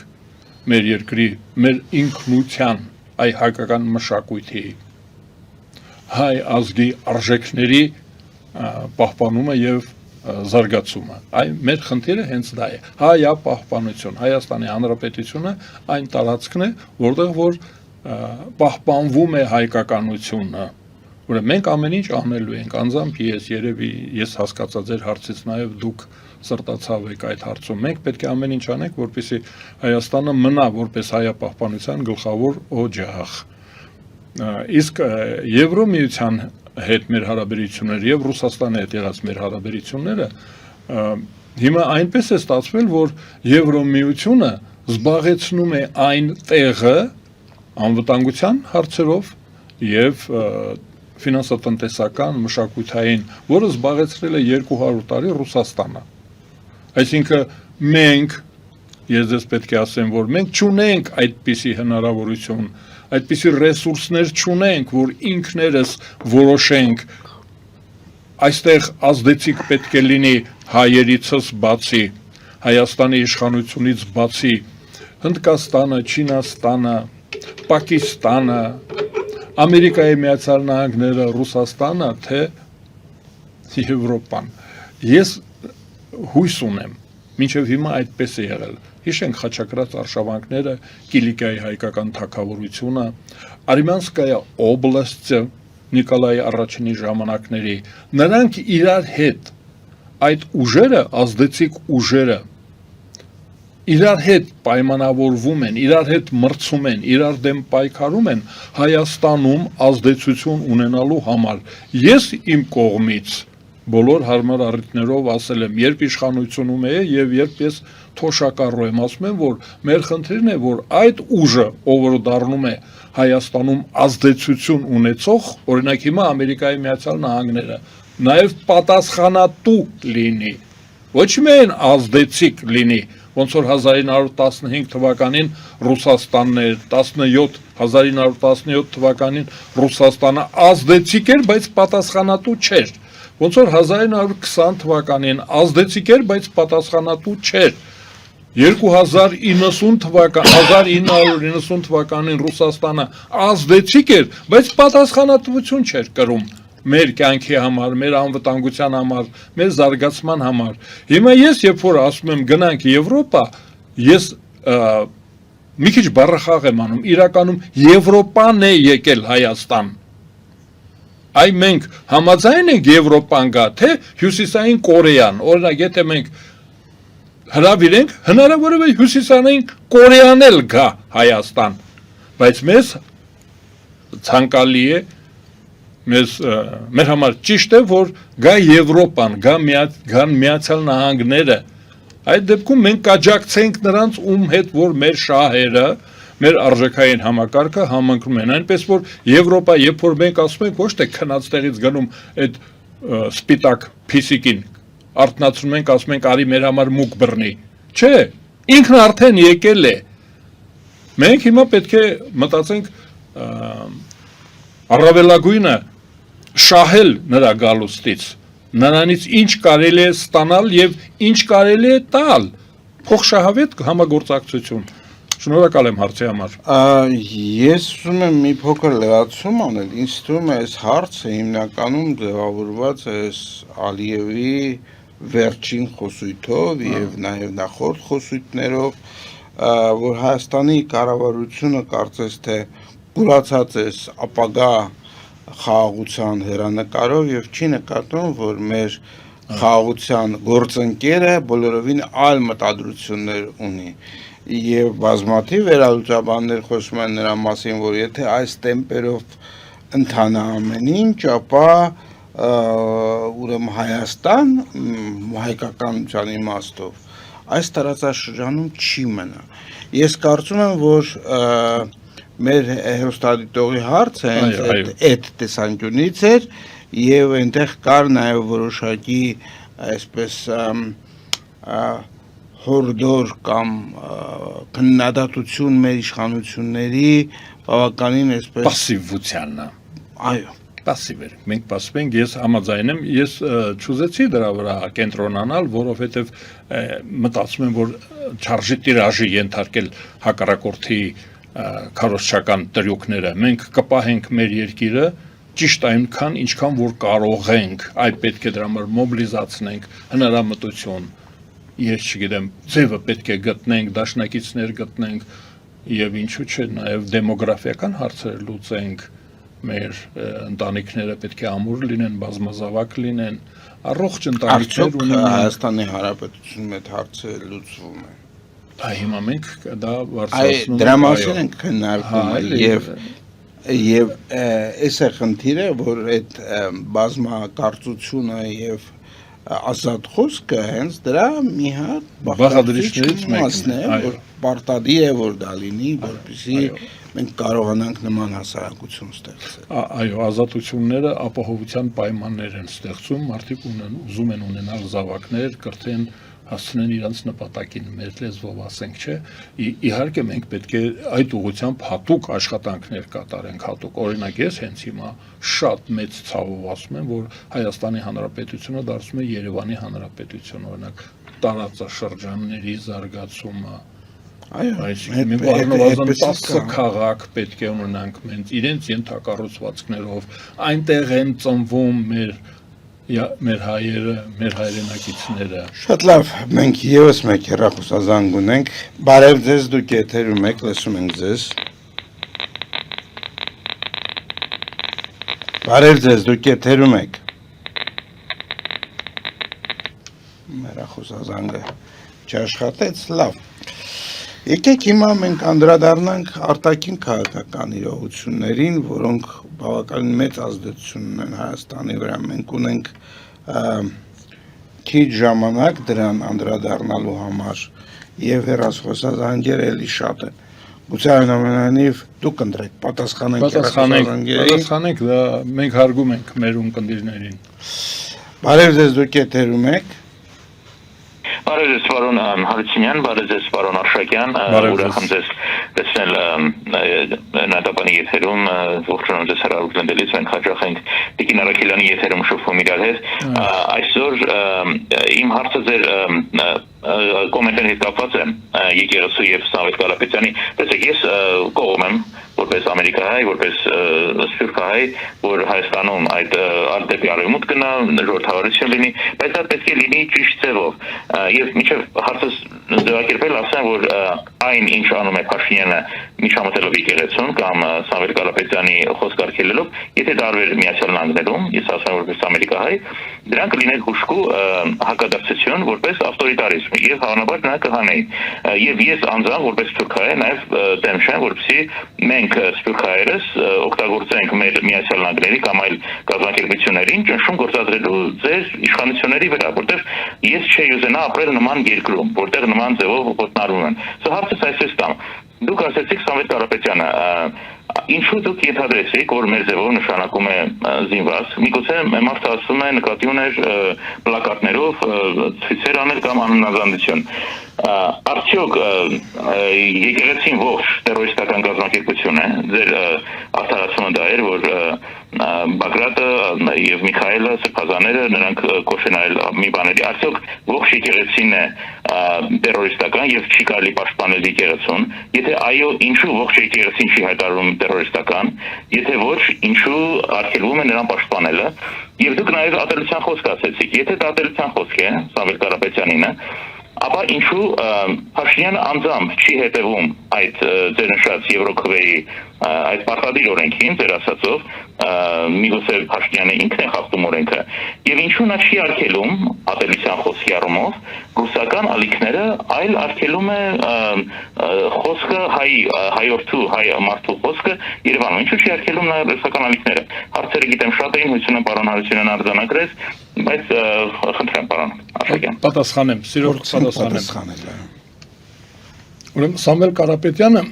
մեր երկրի, մեր ինքնության, այ հայկական մշակույթի, հայ ազգի արժեքների պահպանումը եւ զարգացումը։ Այ մեր խնդիրը հենց դա է։ Հայա պահպանություն, Հայաստանի Հանրապետությունը այն տարածքն է, որտեղ որ պահպանվում է հայկականությունը։ Ուրեմն մենք ամեն ինչ անելու ենք, անձամբ երևի ես հասկացա ձեր հարցից նաև դուք սրտացավ եք այդ հարցում։ Մենք պետք է ամեն ինչ անենք, որպեսզի Հայաստանը մնա որպես հայապահպանության գլխավոր օջախ։ Իսկ Եվրոմիության հետ մեր հարաբերությունները եւ Ռուսաստանի հետ եղած մեր հարաբերությունները հիմա այնպես է ստացվել, որ Եվրոմիությունը զբաղեցնում է այն տեղը անվտանգության հարցերով եւ ֆինանսատնտեսական մշակութային, որը զբաղեցրել է 200 տարի Ռուսաստանը։ Այսինքն մենք, ես դες պետք է ասեմ, որ մենք չունենք այդպիսի հնարավորություն, այդպիսի ռեսուրսներ չունենք, որ ինքներս որոշենք այստեղ ազդեցիկ պետք է լինի հայերիցս բացի, Հայաստանի իշխանությունից բացի, Հնդկաստանը, Չինաստանը, Պակիստանը, Ամերիկայի Միացյալ Նահանգները, Ռուսաստանը, թե Եվրոպան։ Ես հույս ունեմ, մինչև հիմա այդպես է եղել։ Հիշենք խաչակրաց արշավանքները, Կիլիկիայի հայկական թագավորությունը, Արմյանսկայա օբլաստը, Նիկոլայի առաջինի ժամանակների, նրանք իրար հետ այդ ուժերը, ազդեցիկ ուժերը, իրար հետ պայմանավորվում են, իրար հետ մրցում են, իրար դեմ պայքարում են Հայաստանում ազդեցություն ունենալու համար։ Ես իմ կողմից բոլոր հարմար առիթներով ասել եմ, երբ իշխանությունում է եւ երբ ես թոշակառու եմ, ասում եմ, որ մեր խնդիրն է, որ այդ ուժը, ով որ դառնում է Հայաստանում ազդեցություն ունեցող, օրինակ հիմա Ամերիկայի Միացյալ Նահանգները, նաեւ պատասխանատու լինի, ոչ միայն ազդեցիկ լինի, ոնց որ 1915 թվականին Ռուսաստանն էր, 1917 թվականին Ռուսաստանը ազդեցիկ էր, բայց պատասխանատու չէր, ոնց որ 1920 թվականին ազդեցիկ էր, բայց պատասխանատու չէր, 1990 թվականին Ռուսաստանը ազդեցիկ էր, բայց պատասխանատվություն չէր կրում մեր կյանքի համար, մեր անվտանգության համար, մեր զարգացման համար։ Հիմա ես, երբ որ ասում եմ գնանք Եվրոպա, ես մի քիչ բառախաղ եմ անում, իրականում Եվրոպան է եկել Հայաստան։ Այ մենք համաձայն ենք Եվրոպան գա, թե Հյուսիսային Կորեան, օրինակ, եթե մենք հրավիրենք, հնարավոր է Հյուսիսային Կորեան էլ գա Հայաստան, բայց մեզ ցանկալի է, մեր համար ճիշտ է, որ գա Եվրոպան, գա Միացյալ Նահանգները, այդ դեպքում մենք կաջակցենք նրանց, ում հետ որ մեր շահերը, մեր արժեքային համակարգը համընկնում են, այնպես որ Եվրոպա, երբ որ մենք ասում ենք, ոչ թե քնած տեղից գնում այդ սպիտակ փիսիկին, արթնացնում ենք, ասում ենք, արի մեր համար մուկ բռնի, չէ, ինքն արդեն եկել է, մենք հիմա պետք է մտածենք առավելագույնը շահել նրա գալուստից, նրանից ինչ կարելի է ստանալ եւ ինչ կարելի է տալ, փոխշահավետ համագործակցություն։ Շնորհակալ եմ հարցի համար։ Ես ուզում եմ մի փոքր լրացում անել, ինձ թվում է այս հարցը հիմնականում ձևավորված է Ալիևի վերջին խոսույթով եւ նաեւ նախորդ խոսույթներով, որ Հայաստանի կառավարությունը կարծես թե կուրացած է ապագա խաղաղության հերանեկարով եւ չի նկատում, որ մեր խաղաղության գործընկերը բոլորովին այլ մտադրություններ ունի եւ բազմաթիվ վերալուծաբաններ խոսում են նրա մասին, որ եթե այս տեմպերով ընթանա ամեն ինչ, ապա ուրեմն Հայաստան հայկականության իմաստով այս տարածաշրջանում չի մնա։ Ես կարծում եմ, որ մեր հերոստատիտողի հարցը այդ տեսանկյունից էր եւ այնտեղ կար նաեւ որոշակի այսպես հորդոր կամ քննադատություն մեր իշխանությունների բավականին այսպես պասիվությանն։ Այո, Պասիվ էր, մենք պասիվ ենք, ես համաձայն եմ, ես չուզեցի դրա վրա կենտրոնանալ, որովհետև մտածում եմ, որ չարժի տիրաժի ենթարկել հակառակորդի քարոզչական տրյուկները, մենք կպահենք մեր երկիրը ճիշտ այնքան, ինչքան որ կարող ենք, այ պետք է դրա համար մոբիլիզացնենք, հնարամտություն, ես չգիտեմ, ձևը պետք է գտնենք, դաշնակիցներ գտնենք եւ ինչու՞ չէ, նաեւ դեմոգրաֆիական հարցեր լուծենք, մեր ընտանիքները պետք է ամուր լինեն, բազմազավակ լինեն, առողջ ընտանիքներ ունենան։ Հայաստանի Հանրապետությունում այդ հարցը լուծվում է։ Հիմա մենք դա բարձրացնում ենք։ Դրա մասին ենք քննարկում եւ այս է խնդիրը, որ այդ բազմակարծությունը եւ ազատ խոսքը հենց դրա մի հատ Բաղադրիչներից մասն է, մեկն է, որ պարտադիր է որ դա լինի, որպեսզի մենք կարողանանք նման հասարակություն ստեղծել։ Այո, ազատությունները ապահովության պայմաններ են ստեղծում, մարդիկ ուզում են ունենալ զավակներ, կրթեն, հասցնեն իրենց նպատակին, մեր լեզվով ասենք, չէ։ Իհարկե մենք պետք է այդ ուղղությամբ հատուկ աշխատանքներ կատարենք, հատուկ։ Օրինակ ես հենց հիմա շատ մեծ ցավով ասում եմ, որ Հայաստանի Հանրապետությունը դարձում է Երևանի Հանրապետություն, օրինակ տարածաշրջանների զարգացումը, այսինքն մենք առնվազն 10 քաղաք պետք է ունենանք մենք իրենց ենթակառուցվածքներով, այնտեղ են ծնվում մեր հայերը, մեր հայրենակիցները։ Շատ լավ, մենք եւս մեկ հեռախոսազանգ ունենք։ Բարև ձեզ, դուք եթերում եք, լսում ենք ձեզ։ Բարև ձեզ, դուք եթերում եք։ Հեռախոսազանգը չաշխատեց, լավ։ Եկեք հիմա մենք անդրադառնանք արտաքին քաղաքական իրողություններին, որոնք բավականին մեծ ազդեցություն ունեն Հայաստանի վրա։ Մենք ունենք քիչ ժամանակ դրան անդրադառնալու համար եւ հեռախոսազանգերը էլի շատ են։ Գուցե այնուամենայնիվ դուք ընտրեք, պատասխանենք, դա մենք հարգում ենք մեր ունկնդիրներին։ Բարև ձեզ, դուք եթերում եք։ Բարև ձեզ, պարոն Հարությունյան, բարև ձեզ, պարոն Արշակյան, ուրախ եմ ձեզ տեսնել նատապանի եթերում, ողջունում ձեզ հրավիրել ընդելից, մենք հաճախ ենք Տիկին Արաքելյանի եթերում շփվում իրար հետ։ Այսօր իմ հարցը ձեր կոմենտների հետ կապված է եկեղեցու եւ Սամվել Կարապետյանի, տեսեք ես կողմ եմ որպես ամերիկահայ, որպես սփյուռքահայ, որ Հայաստանում այդ դեպի արևմուտք գնա, ժողովրդավարություն լինի, բայց դա պետք է լինի ճիշտ ձևով։ Եվ մինչև հարցս ձևակերպել ասեմ, որ այն ինչ անում է Փաշինյանը միջամտելով եկեղեցուն կամ Սամվել Կարապետյանի խոսք արգելելով, եթե դարվեր Միացյալ Նահանգներում, ես ասում եմ որպես ամերիկահայ, դրանք կլիներ հուշկու հակադարձություն որպես ավտորիտարիզմ եւ հավանաբար նրանք կհանեին։ Եվ ես անձամբ որպես սփյուռքահայ նաեւ դեմ չեմ, որպեսզի մենք սփյուռքահայերս օգտագործենք մեր Միացյալ Նահանգների կամ այլ կազմակերպություններին ճնշում գործադրելու ձեր իշխանությունների վրա, որտեղ ես չէի ուզենա ապրել նման երկրում, որտեղ նման ձևով ոտնարվում են։ Սա հարցս այսպես տամ։ Դուք ասեցիք Սամվել Կարապետյանը, ինչու դուք ենթադրեցիք, որ մեր ձևով նշանակում է զինված։ Միգուցե մարդը ասում է նկատի ուներ պլակատներով ցույցեր անել կամ անհնազանդություն։ Արդյոք եկեղեցին ողջ տերորիստական կազմակերպություն է։ Ձեր արտահայտումը դա էր, որ Բագրատը եւ Միքայելը սրբազանները նրանք կոչեն այլ մի բաների։ Արդյոք ողջ եկեղեցին է տերորիստական եւ չի կարելի պաշտպանել եկեղեցուն։ Եթե այո, ինչու ողջ եկեղեցին չի հայտարարում տերորիստական, եթե ոչ, ինչու արգելվում է նրան պաշտպանելը։ Եվ դուք նաեւ ատելության խոսք ասեցիք։ Եթե դա ատելության խոսք է, Սամվել Կարապետյանինը, ապա ինչու Փաշինյանը անձամբ չի հետևում այդ ձեր նշած Եվրոքվեի այդ պարտադիր օրենքին, ձեր ասածով, միգուցե Փաշինյանը ինքն է խախտում օրենքը, եւ ինչու նա չի արգելում ատելության խոսքի առումով ռուսական ալիքները, այլ արգելում է խոսքը հայորդու, հայ մարդու խոսքը Երևանում, ինչու չի արգելում նաեւ ռուսական ալիքները։ Հարցերը գիտեմ շատ էին, հույս ունեմ պարոն Հարությունյան արձանագրեց, բայց խնդրեմ պարոն Արշակյան։ Պատասխանեմ, սիրով պատասխանեմ։ Ուրեմն Սամվել Կարապետյանը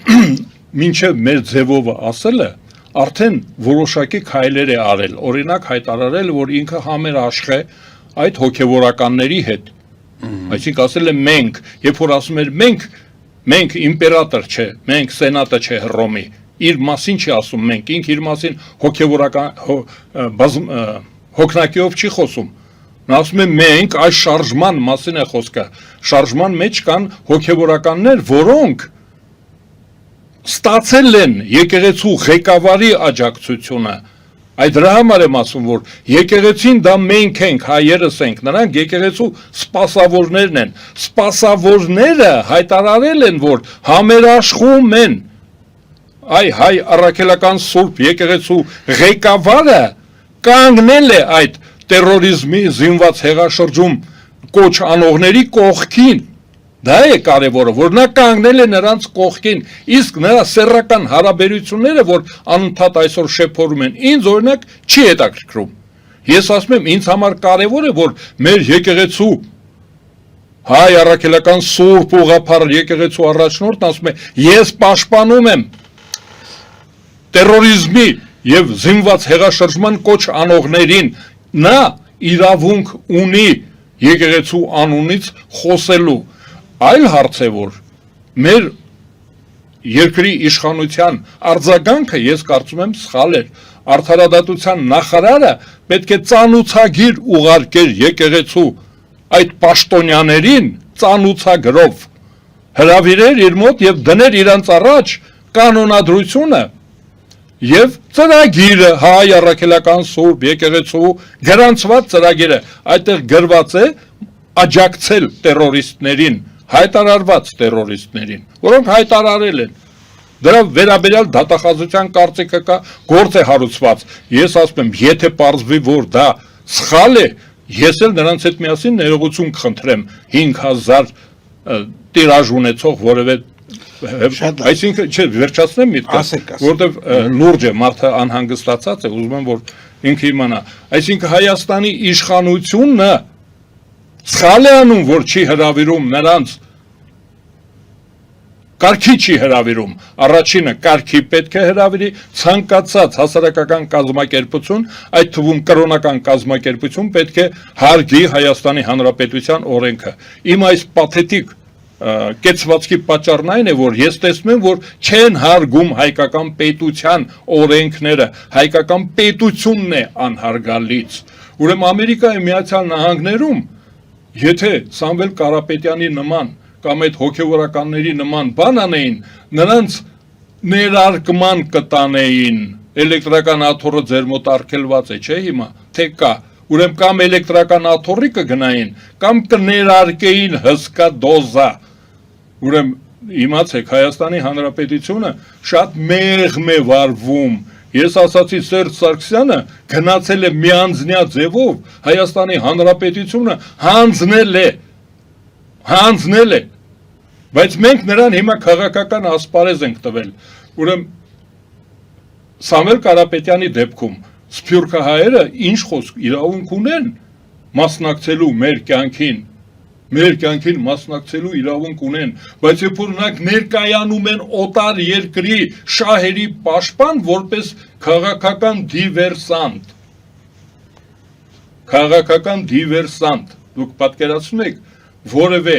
մինչև մեր ձևովը ասելը արդեն որոշակի քայլեր է արել, օրինակ հայտարարել, որ ինքը համերաշխ է այդ հոգևորականների հետ։ Այսինքն ասել է մենք, երբ որ ասում էր մենք իմպերատոր չէ, մենք սենատը չէ Հռոմի, իր մասին չի ասում մենք, ինքը իր մասին հոգևորական հոգնակիով չի խոսում։ Նա ասում է մենք այս շարժման մասին է խոսքը։ Շարժման մեջ կան հոգևորականներ, որոնք ստացել են եկեղեցու ղեկավարի աջակցությունը։ Այդ դրա համար եմ ասում, որ եկեղեցին դա մենք ենք, հայերս ենք, նրանք եկեղեցու սպասավորներն են։ Սպասավորները հայտարարել են, որ համերաշխում են։ Հայ առաքելական սուրբ եկեղեցու ղեկավարը կանգնել է այդ տերորիզմի զինված հեղաշրջում կոչ անողների կողքին։ Դա է կարևորը, որ նա կանգնել է նրանց կողքին, իսկ նրա սեռական հարաբերությունները, որ անընդհատ այսօր շեփորում են, ինձ օրինակ չի հետաքրքրում։ Ես ասում եմ, ինձ համար կարևոր է, որ մեր եկեղեցու հայ առաքելական սուրբ ուղղափառ եկեղեցու առաջնորդն ասում է, ես պաշտպանում եմ տերորիզմի եւ զինված հեղաշրջման կոչ անողներին, նա իրավունք ունի եկեղեցու անունից խոսելու։ Այլ հարց է, որ մեր երկրի իշխանության արձագանքը ես կարծում եմ սխալ էր։ Արդարադատության նախարարը պետք է ծանուցագիր ուղարկեր եկեղեցու այդ պաշտոնյաներին ծանուցագրով հրավիրեր իր մոտ եւ դներ իրանց առաջ կանոնադրությունը եւ ծրագիրը հայ առաքելական սուրբ եկեղեցու գրանցված ծրագիրը այդտեղ գրված է աջակցել տերորիստներին, հայտարարված տերորիստներին, որոնք հայտարարել են։ Դրա վերաբերյալ դատախազության կարծիքը կա, գործ է հարուցված։ Ես ասում եմ, եթե պարզվի, որ դա սխալ է, ես էլ նրանց հետ միասին ներողություն կխնդրեմ 5000 տիրաժ ունեցող որևէ այսինքն չէ, վերջացնեմ միտքս, որտեվ լուրջ է, մարդը անհանգստացած է, ուզում եմ, որ ինքը իմանա։ Այսինքն Հայաստանի իշխանությունը սխալ է անում, որ չի հրավիրում նրանց կարգի չի հրավիրում, առաջինը կարգի պետք է հրավիրի ցանկացած հասարակական կազմակերպություն, այդ թվում կրոնական կազմակերպություն պետք է հարգի Հայաստանի Հանրապետության օրենքը։ Իմ այս պաթետիկ կեցվածքի պատճառն այն է, որ ես տեսնում եմ, որ չեն հարգում հայկական պետության օրենքները, հայկական պետությունն է անհարգալից։ Ուրեմն Ամերիկայի Միացյալ Նահանգներում, եթե Սամվել Կարապետյանի նման կամ այդ հոգևորականների նման բան անեին, նրանց ներարկման կտանեին, էլեկտրական աթոռը ձեր մոտ արգելված է, չէ հիմա, թե կա, ուրեմն կամ էլեկտրական աթոռի կգնային, կամ կներարկեին հսկա դոզա, ուրեմն իմացեք, Հայաստանի Հանրապետությունը շատ մեղմ է վարվում, ես ասացի Սերժ Սարգսյանը գնացել է միանձնյա ձևով, Հայաստանի Հանրապետությունը հանձնել է, բայց մենք նրան հիմա քաղաքական ասպարեզ ենք տվել, ուրեմն Սամվել Կարապետյանի դեպքում սփյուռքահայերը ինչ խոսք իրավունք ունեն մասնակցելու մեր կյանքին մասնակցելու իրավունք ունեն, բայց երբ որ նրանք ներկայանում են օտար երկրի շահերի պաշտպան որպես քաղաքական դիվերսանտ, դուք պատկերացնում եք որևէ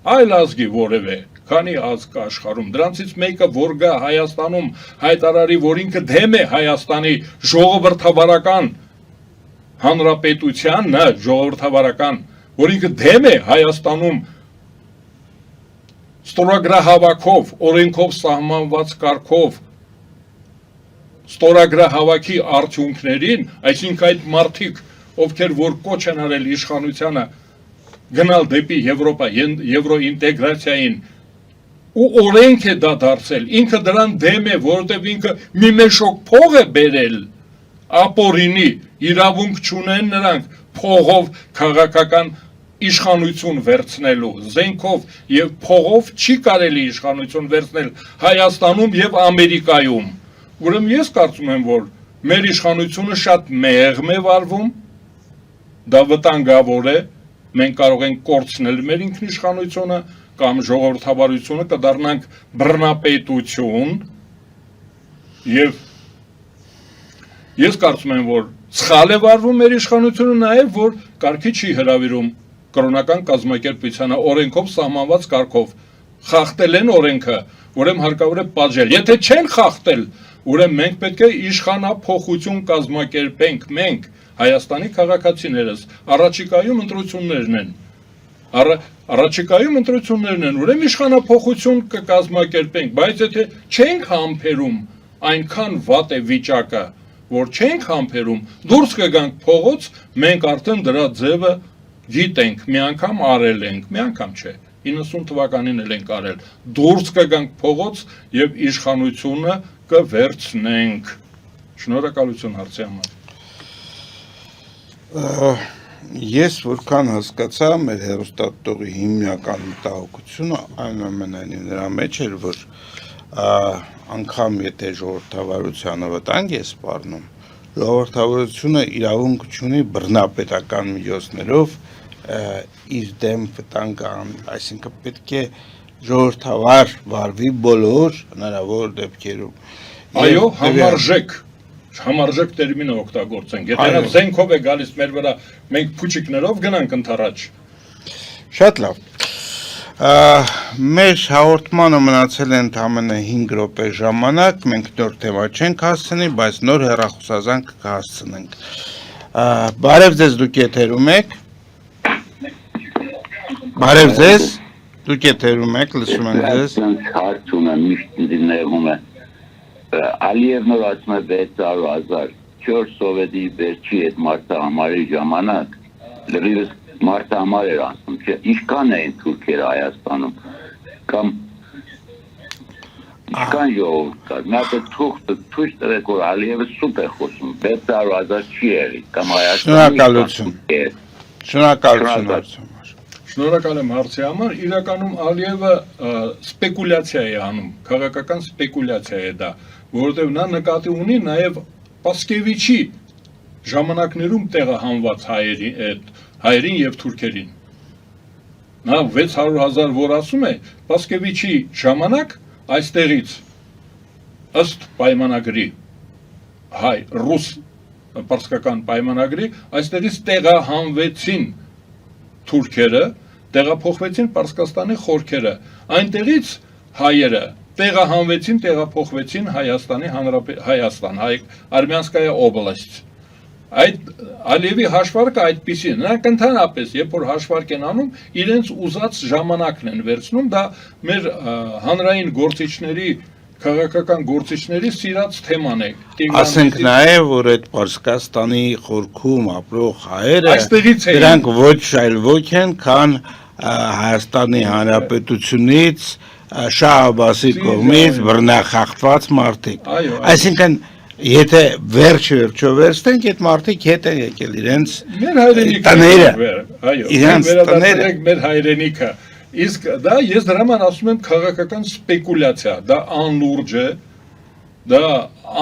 այլ ազգի որևէ, քանի ազգ կա աշխարհում, դրանցից մեկը որ գա Հայաստանում հայտարարի, որ ինքը դեմ է Հայաստանի ժողովրդավարական հանրապետությանն, ժողովրդավարական, որ ինքը դեմ է Հայաստանում ստորագրահավաքով, օրենքով սահմանված կարգով ստորագրահավաքի արդյունքներին, այսինքն այդ մարդիկ, ովքեր որ կոչ են արել իշխանությանը գնալ դեպի Եվրոպա, եվրոինտեգրացիային ու օրենք է դա դարձել, ինքը դրան դեմ է, որովհետև ինքը մի մեշոկ փող է բերել ապօրինի, իրավունք չունեն նրանք փողով քաղաքական իշխանություն վերցնելու, զենքով եւ փողով չի կարելի իշխանություն վերցնել Հայաստանում եւ Ամերիկայում։ Ուրեմն ես կարծում եմ, որ մեր իշխանությունը շատ մեղմ է վարվում, դա վտանգավոր է, մենք կարող ենք կորցնել մեր ինքնիշխանությունը կամ ժողովրդավարությունը կդառնանք բռնապետություն եւ ես կարծում եմ, որ սխալ է վարվում մեր իշխանությունը նաև, որ կարգի չի հրավիրում կրոնական կազմակերպությանը օրենքով սահմանված կարգով, խախտել են օրենքը, ուրեմն հարկավոր է պատժել, եթե չեն խախտել, ուրեմն մենք պետք է իշխանափոխություն կազմակերպենք, մենք Հայաստանի քաղաքացիներս, առաջիկայում ընտրություններն են, ուրեմն իշխանափոխություն կկազմակերպենք, բայց եթե չենք համբերում այնքան վատ է վիճակը, որ չենք համբերում, դուրս կգանք փողոց, մենք արդեն դրա ձևը գիտենք, մի անգամ արել ենք, մի անգամ չէ, 90 թվականին էլ ենք արել, դուրս կգանք փողոց եւ իշխանությունը կվերցնենք։ Շնորհակալություն հարցի համար։ Ես որքան հասկացա, մեր հեռուստատողի հիմնական մտահոգությունը այնուամենայնիվ նրա մեջ էր, որ անգամ եթե ժողովրդավարությանը վտանգ է սպառնում, ժողովրդավարությունը իրավունք ունի բռնապետական միջոցներով իր դեմ վտանգ անի, այսինքն պետք է ժողովրդավար վարվի բոլոր հնարավոր դեպքերում։ Այո, համարժեք տերմինը օգտագործենք։ Եթե նա զենքով է գալիս մեր վրա, մենք փուչիկներով գնանք ընդառաջ։ Շատ լավ։ Մեր հաղորդմանը մնացել է ընդամենը 5 րոպե ժամանակ, մենք նոր թեմա չենք հասցնի, բայց նոր հեռախոսազանգ կհասցնենք։ Բարև ձեզ, դուք եթերում եք։ Բարև ձեզ, դուք եթերում եք, լսում ենք ձեզ։ Հարց ունեմ, միշտ նեղում է։ Ալիևն որ ասում է 600,000, 4 սովետի վերջի այդ մարտահամարի ժամանակ լրիվս մարտահամար էր անցնում, չէ, ինչքան էին թուրքերը Հայաստանում, կամ ինչքան ժողովուրդ կար, նա դե թույլ տվեք, որ Ալիևը սուտ է խոսում, 600,000 չի եղի, կամ Շնորհակալություն։ Շնորհակալություն։ Շնորհակալ եմ հարցի համար, իրականում Ալիևը սպեկուլյացիա է անում, քաղաքական սպեկուլյացիա է դա, որովհետև նա նկատի ունի նաև Պասկևիչի ժամանակներում տեղահանված հայերին եւ թուրքերին։ Նա 600,000 որ ասում է, Պասկևիչի ժամանակ այստեղից ըստ պայմանագրի հայ-ռուս պարսկական պայմանագրի այստեղից տեղահանվեցին թուրքերը, տեղափոխվեցին Պարսկաստանի խորքերը, այնտեղից հայերը տեղափոխվեցին Հայաստան, Արմյանսկայա օբլաստ։ Այդ Ալիևի հաշվարկը այդպիսի է, նրանք ընդհանրապես, երբ որ հաշվարկ են անում, իրենց ուզած ժամանակն են վերցնում, դա մեր հանրային գործիչների, քաղաքական գործիչների սիրած թեման է։ Ասենք նաև, որ այդ Պարսկաստանի խորքում ապրող հայերը, այստեղից էին, դրանք ոչ այլ ոչ են, քան Հայաստանի Հանրապետությունից Շահ Աբբասի կողմից բռնախախտված մարդիկ։ Այսինքն, եթե վերջը վերցնենք, այդ մարդիկ հետ են եկել իրենց տները, մեր հայրենիքը։ Իսկ դա ես դրա համար ասում եմ քաղաքական սպեկուլյացիա, դա անլուրջ է, դա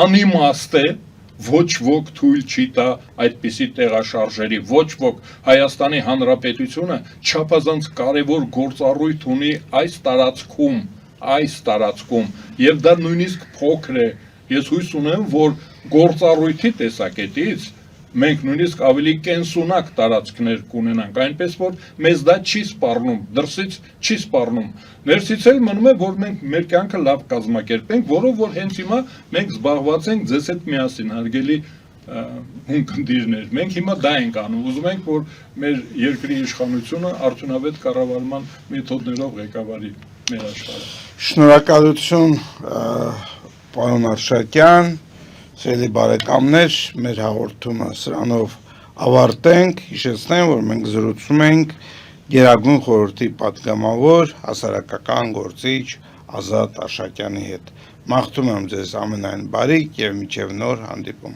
անիմաստ է, ոչ ոք թույլ չի տա այդպիսի տեղաշարժերի, ոչ ոք Հայաստանի Հանրապետությունը չափազանց կարևոր գործառույթ ունի այս տարածքում, եւ դա նույնիսկ փոքր է։ Ես հույս ունեմ, որ գործառույթի տեսակետից մենք նույնիսկ ավելի կենսունակ տարածքներ կունենանք, այնպես որ մեզ դա չի սպառնում, դրսից չի սպառնում։ Ներսից էլ մնում է, որ մենք մեր կյանքը լավ կազմակերպենք, որով որ հենց հիմա մենք զբաղված ենք ձեզ հետ միասին, հարգելի հունկնդիրներ։ Մենք հիմա դա ենք անում, ուզում ենք, որ մեր երկրի իշխանությունը արդյունավետ կառավարման մեթոդներով ղեկավարի մեր աշխարհը։ Շնորհակալություն, պարոն Արշակյան, սիրելի բարեկամներ, մեր հաղորդումը սրանով ավարտենք, հիշեցնեմ, որ մենք զրուցում ենք Գերագույն խորհրդի պատգամավոր հասարակական գործիչ Ազատ Արշակյանի հետ։ Մաղթում եմ ձեզ ամենայն բարիք եւ մինչեւ նոր հանդիպում։